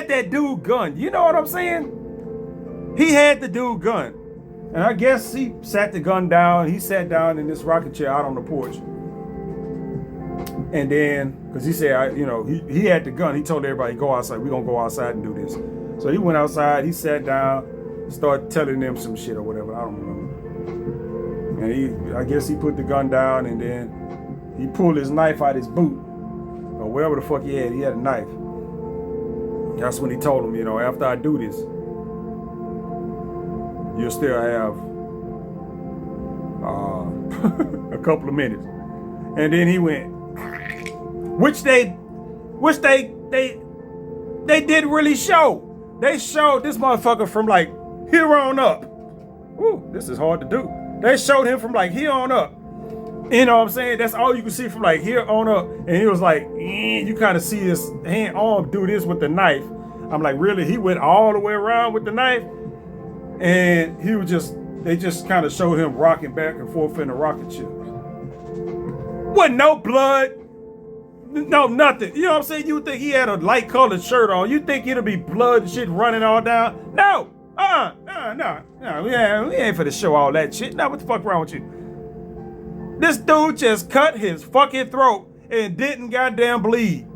that dude gun. You know what I'm saying? He had the dude gun, and I guess he sat the gun down. He sat down in this rocking chair out on the porch. And then, because he said, you know, he had the gun. He told everybody, go outside. We're going to go outside and do this. So he went outside. He sat down, started telling them some shit or whatever. I don't remember. And I guess he put the gun down, and then he pulled his knife out his boot. Or whatever the fuck he had. He had a knife. That's when he told him, you know, after I do this, you'll still have a couple of minutes. And then he went, which they didn't really show. They showed this motherfucker from like here on up. Woo, this is hard to do. They showed him from like here on up. You know what I'm saying? That's all you can see from like here on up. And he was like, you kind of see his arm do this with the knife. I'm like, really? He went all the way around with the knife? And they just kind of showed him rocking back and forth in the rocket ship. Wasn't no blood. No, nothing. You know what I'm saying? You would think he had a light colored shirt on. You think it'll be blood and shit running all down? No. No. Yeah, we ain't for to show all that shit. Now, what the fuck wrong with you? This dude just cut his fucking throat and didn't goddamn bleed.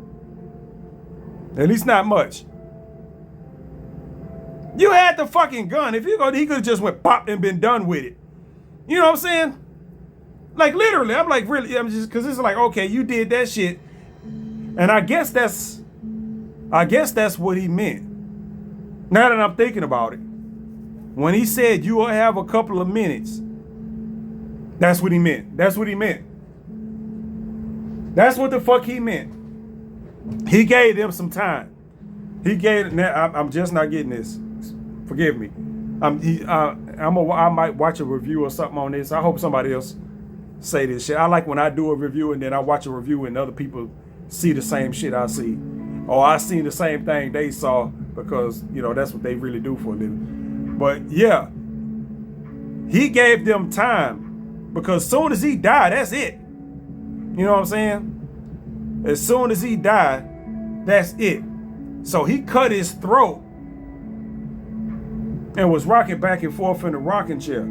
At least not much. You had the fucking gun. If you go, he could have just went pop and been done with it. You know what I'm saying? Like literally, I'm like really, I'm just because it's like, okay, you did that shit. And I guess that's what he meant. Now that I'm thinking about it. When he said you will have a couple of minutes, that's what he meant. That's what he meant. That's what the fuck he meant. He gave them some time. I'm just not getting this. Forgive me. I might watch a review or something on this. I hope somebody else say this shit. I like when I do a review and then I watch a review and other people see the same shit I see. Or I seen the same thing they saw because, you know, that's what they really do for a living. But yeah, he gave them time because as soon as he died, that's it. You know what I'm saying? As soon as he died, that's it. So he cut his throat and was rocking back and forth in the rocking chair.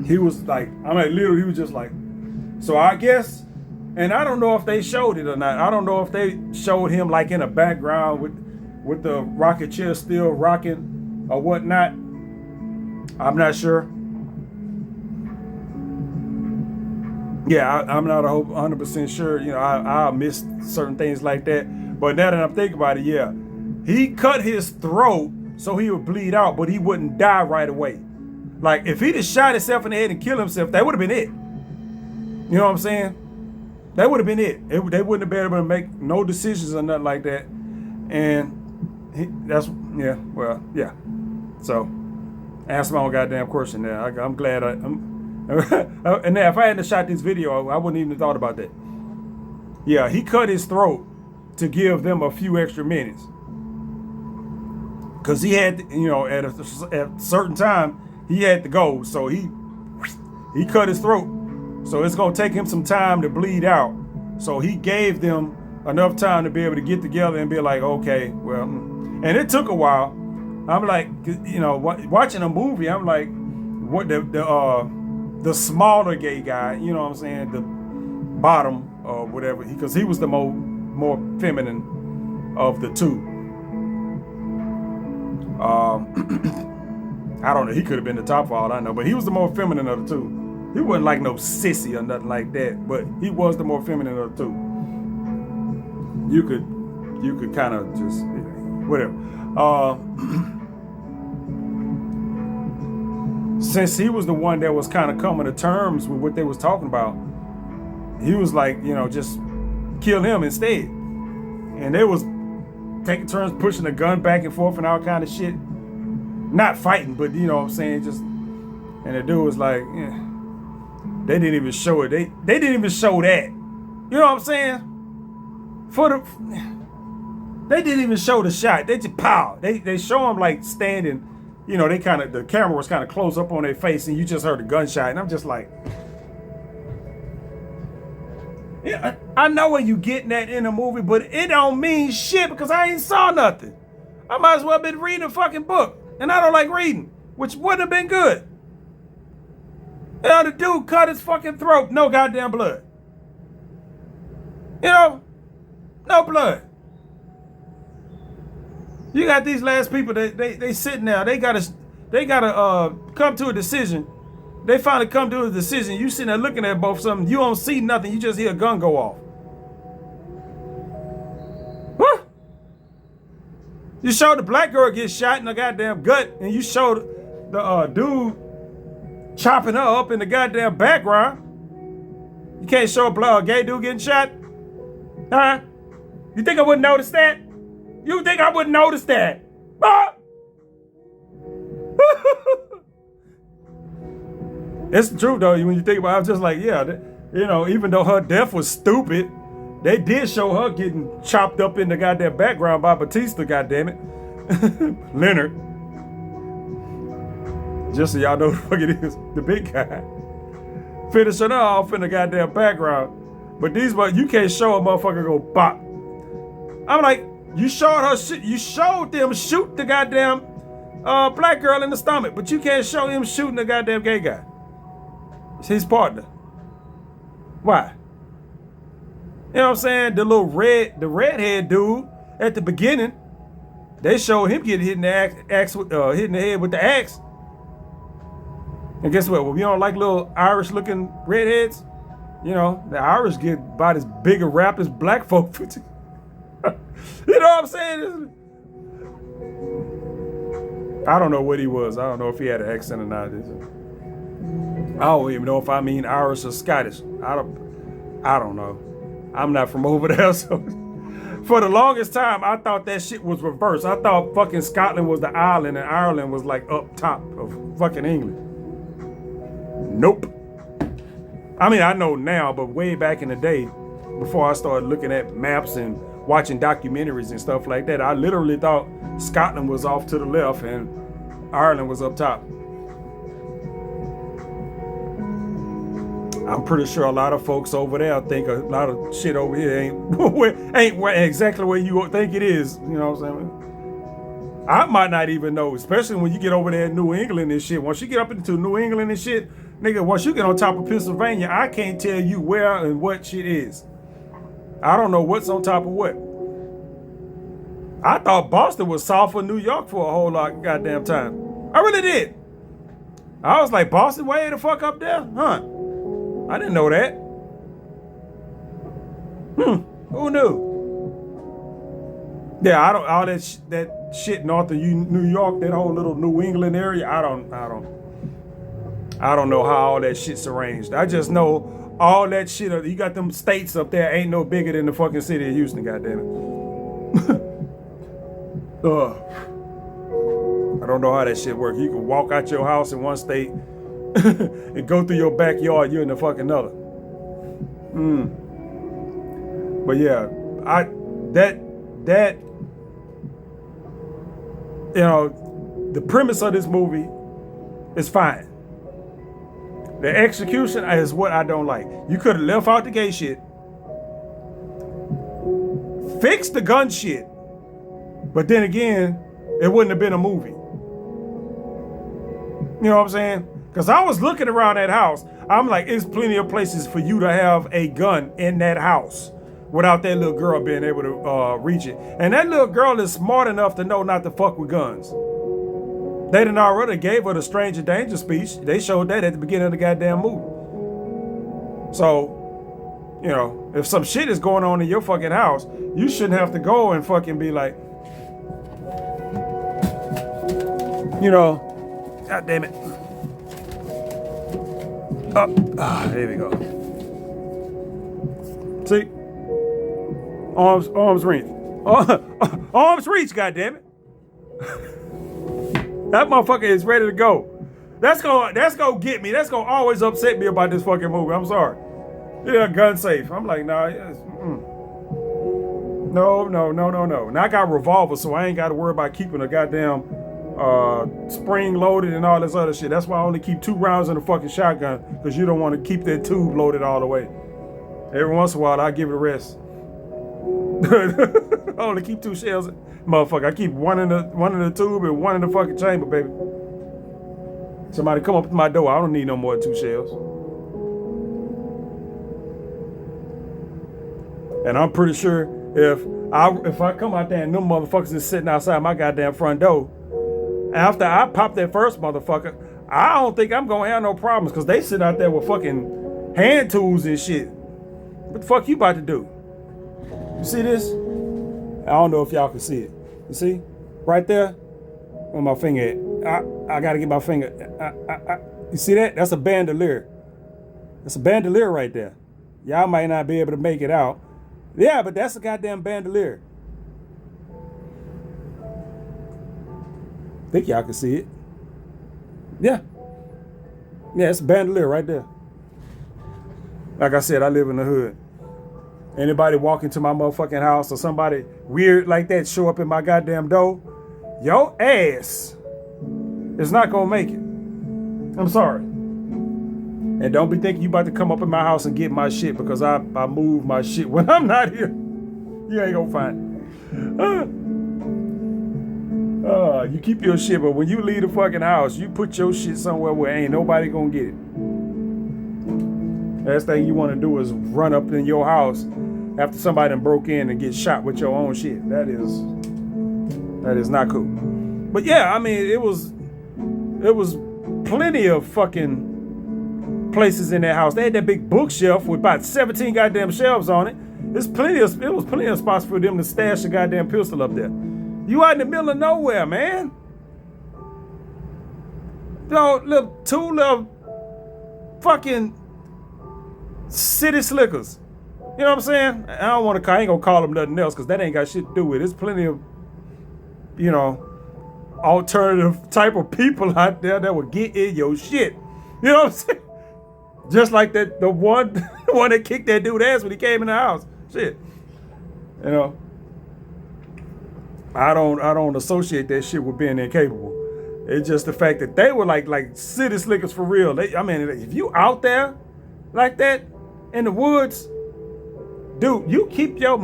He was like, literally, he was just like, so I guess, and I don't know if they showed it or not. I don't know if they showed him like in a background with the rocket chair still rocking or whatnot. I'm not sure. Yeah, I'm not 100% sure. You know, I missed certain things like that. But now that I'm thinking about it, yeah, he cut his throat so he would bleed out, but he wouldn't die right away. Like, if he just shot himself in the head and killed himself, that would have been it. You know what I'm saying? That would have been it. They wouldn't have been able to make no decisions or nothing like that. And yeah. So, answer my own goddamn question there. I'm glad and now if I hadn't shot this video, I wouldn't even have thought about that. Yeah, he cut his throat to give them a few extra minutes. Because he had, at a certain time, he had to go. So he cut his throat. So it's going to take him some time to bleed out. So he gave them enough time to be able to get together and be like, okay, well, and it took a while. I'm like, watching a movie, I'm like, what the smaller gay guy, you know what I'm saying, the bottom or whatever, because he was the more feminine of the two. I don't know, he could have been the top for all I know, but he was the more feminine of the two. He wasn't like no sissy or nothing like that, but he was the more feminine of the two. You could kind of just, whatever. Since he was the one that was kind of coming to terms with what they was talking about, he was like, just kill him instead. And they was taking turns pushing the gun back and forth and all kind of shit. Not fighting, but you know what I'm saying, just, and the dude was like, yeah. They didn't even show it. They didn't even show that. You know what I'm saying? They didn't even show the shot. They just pow. They show him like standing, the camera was kind of close up on their face and you just heard a gunshot. And I'm just like, yeah, I know where you getting that in a movie, but it don't mean shit because I ain't saw nothing. I might as well have been reading a fucking book. And I don't like reading, which wouldn't have been good. The dude cut his fucking throat, no goddamn blood. No blood. You got these last people that they sitting there, they gotta come to a decision. They finally come to a decision. You sitting there looking at both something, you don't see nothing, you just hear a gun go off. What? You showed the black girl get shot in the goddamn gut, and you showed the dude chopping her up in the goddamn background. You can't show a gay dude getting shot? Huh? You think I wouldn't notice that? You think I wouldn't notice that? Huh? It's the truth though, when you think about it. I was just like, yeah, even though her death was stupid, they did show her getting chopped up in the goddamn background by Batista, goddammit. Leonard. Just so y'all know who the fuck it is, the big guy. Finishing her off in the goddamn background. But you can't show a motherfucker go bop. I'm like, you showed them shoot the goddamn black girl in the stomach, but you can't show him shooting the goddamn gay guy. It's his partner. Why? You know what I'm saying? The redhead dude at the beginning, they showed him getting hit in the hitting the head with the axe. And guess what? Well, we don't like little Irish looking redheads. The Irish get about as big a rap as black folk. You know what I'm saying? I don't know what he was. I don't know if he had an accent or not. I don't even know if I mean Irish or Scottish. I don't know. I'm not from over there, so for the longest time, I thought that shit was reversed. I thought fucking Scotland was the island and Ireland was like up top of fucking England. Nope. I mean, I know now, but way back in the day, before I started looking at maps and watching documentaries and stuff like that, I literally thought Scotland was off to the left and Ireland was up top. I'm pretty sure a lot of folks over there think a lot of shit over here ain't exactly where you think it is. You know what I'm saying? I might not even know, especially when you get over there in New England and shit. Once you get up into New England and shit, nigga, once you get on top of Pennsylvania, I can't tell you where and what shit is. I don't know what's on top of what. I thought Boston was south of New York for a whole lot of goddamn time. I really did. I was like, Boston way the fuck up there? Huh. I didn't know that. Who knew? Yeah, I don't. All that shit north of New York, that whole little New England area. I don't know how all that shit's arranged. I just know all that shit. You got them states up there ain't no bigger than the fucking city of Houston. Goddamn it. I don't know how that shit works. You can walk out your house in one state and go through your backyard, you're in the fucking other. But yeah, that the premise of this movie is fine. The execution is what I don't like. You could have left out the gay shit, fixed the gun shit, but then again, it wouldn't have been a movie. You know what I'm saying? Because I was looking around that house. I'm like, there's plenty of places for you to have a gun in that house without that little girl being able to reach it. And that little girl is smart enough to know not to fuck with guns. They done already gave her the stranger danger speech. They showed that at the beginning of the goddamn movie. So, if some shit is going on in your fucking house, you shouldn't have to go and fucking be like, God damn it. There we go. See? Arms reach. Arms reach, goddammit. That motherfucker is ready to go. That's gonna get me. That's gonna always upset me about this fucking movie. I'm sorry. Yeah, gun safe. I'm like, nah, no. Now I got a revolver, so I ain't got to worry about keeping a goddamn spring loaded and all this other shit. That's why I only keep 2 rounds in a fucking shotgun, because you don't want to keep that tube loaded all the way. Every once in a while, I give it a rest. I only keep 2 shells. Motherfucker, I keep one in the tube and one in the fucking chamber, baby. Somebody come up to my door. I don't need no more than 2 shells. And I'm pretty sure if I come out there and them motherfuckers is sitting outside my goddamn front door, after I pop that first motherfucker, I don't think I'm gonna have no problems, because they sit out there with fucking hand tools and shit. What the fuck you about to do? You see this? I don't know if y'all can see it. You see? Right there? Where my finger at? I gotta get my finger. You see that? That's a bandolier. That's a bandolier right there. Y'all might not be able to make it out. Yeah, but that's a goddamn bandolier. Think y'all can see it. Yeah. Yeah, it's a bandolier right there. Like I said, I live in the hood. Anybody walk into my motherfucking house or somebody weird like that show up in my goddamn door, your ass is not gonna make it. I'm sorry. And don't be thinking you about to come up in my house and get my shit, because I move my shit when I'm not here. You ain't gonna find it. You keep your shit, but when you leave the fucking house, you put your shit somewhere where ain't nobody gonna get it. Last thing you want to do is run up in your house after somebody done broke in and get shot with your own shit. That is not cool. But yeah, I mean, it was plenty of fucking places in that house. They had that big bookshelf with about 17 goddamn shelves on it. It was plenty of spots for them to stash a goddamn pistol up there. You out in the middle of nowhere, man. Two little fucking city slickers. You know what I'm saying? I ain't gonna call them nothing else, because that ain't got shit to do with it. There's plenty of, alternative type of people out there that will get in your shit. You know what I'm saying? Just like that, the one that kicked that dude's ass when he came in the house. Shit. I don't associate that shit with being incapable. It's just the fact that they were like city slickers for real. If you out there like that in the woods, dude, you keep your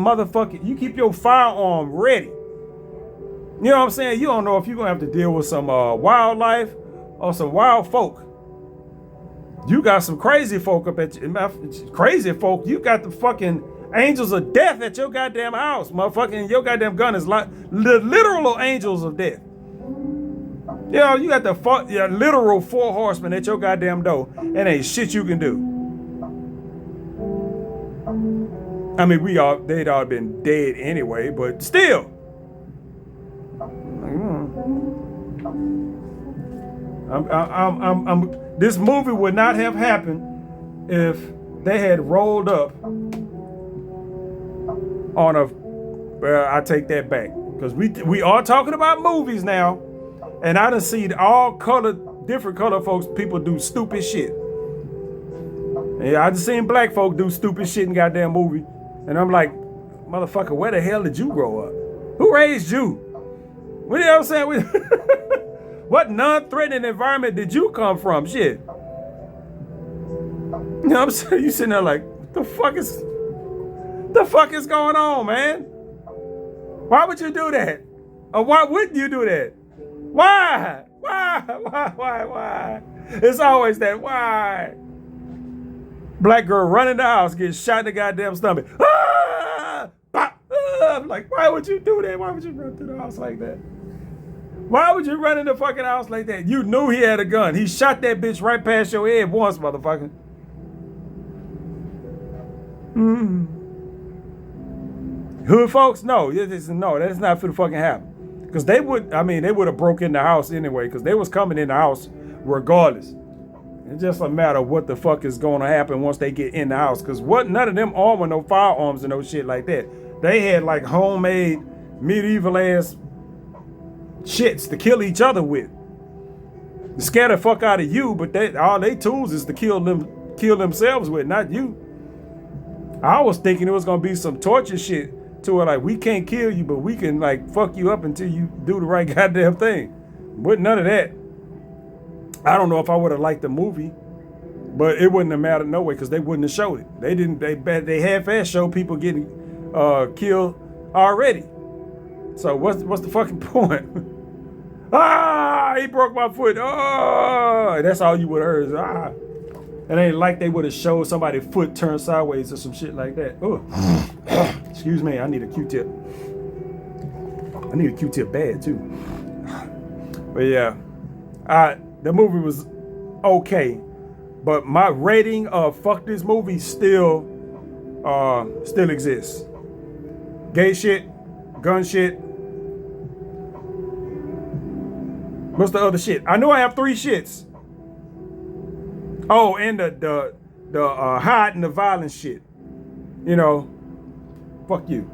firearm ready. You know what I'm saying? You don't know if you're gonna have to deal with some wildlife or some wild folk. You got some crazy folk up at crazy folk. You got the fucking angels of death at your goddamn house, motherfucking. Your goddamn gun is like the literal angels of death. You got the literal 4 horsemen at your goddamn door, and ain't shit you can do. I mean, they'd all been dead anyway, but still. This movie would not have happened if they had rolled up on a. Well, I take that back, because we are talking about movies now, and I done seen different color folks, people do stupid shit. Yeah, I just seen black folk do stupid shit in goddamn movie, and I'm like, motherfucker, where the hell did you grow up? Who raised you? What you know what I'm saying? What non-threatening environment did you come from? Shit. You know what I'm saying? You sitting there like, the fuck is going on, man? Why would you do that? Or why wouldn't you do that? Why? Why? It's always that why. Black girl running the house, getting shot in the goddamn stomach. Ah! I'm like, why would you do that? Why would you run through the house like that? Why would you run in the fucking house like that? You knew he had a gun. He shot that bitch right past your head once, motherfucker. Hood folks, no, that's not for the fucking happen. Because they would have broke in the house anyway, because they was coming in the house regardless. It's just a matter of what the fuck is going to happen once they get in the house. Because none of them armed with no firearms and no shit like that. They had like homemade medieval ass shits to kill each other with. Scare the fuck out of you, but all they tools is to kill themselves with, not you. I was thinking it was gonna be some torture shit to it, like we can't kill you, but we can like fuck you up until you do the right goddamn thing. But none of that. I don't know if I would have liked the movie, but it wouldn't have mattered no way because they wouldn't have showed it. They didn't. They half-ass showed people getting killed already. So what's the fucking point? He broke my foot. That's all you would have heard is It ain't like they would have showed somebody's foot turned sideways or some shit like that. Excuse me, I need a Q-tip. I need a Q-tip bad too. But yeah, the movie was okay, but my rating of fuck this movie still exists. Gay shit, gun shit. What's the other shit? I know I have 3 shits. Oh, and the hiding the violence shit. You know, fuck you.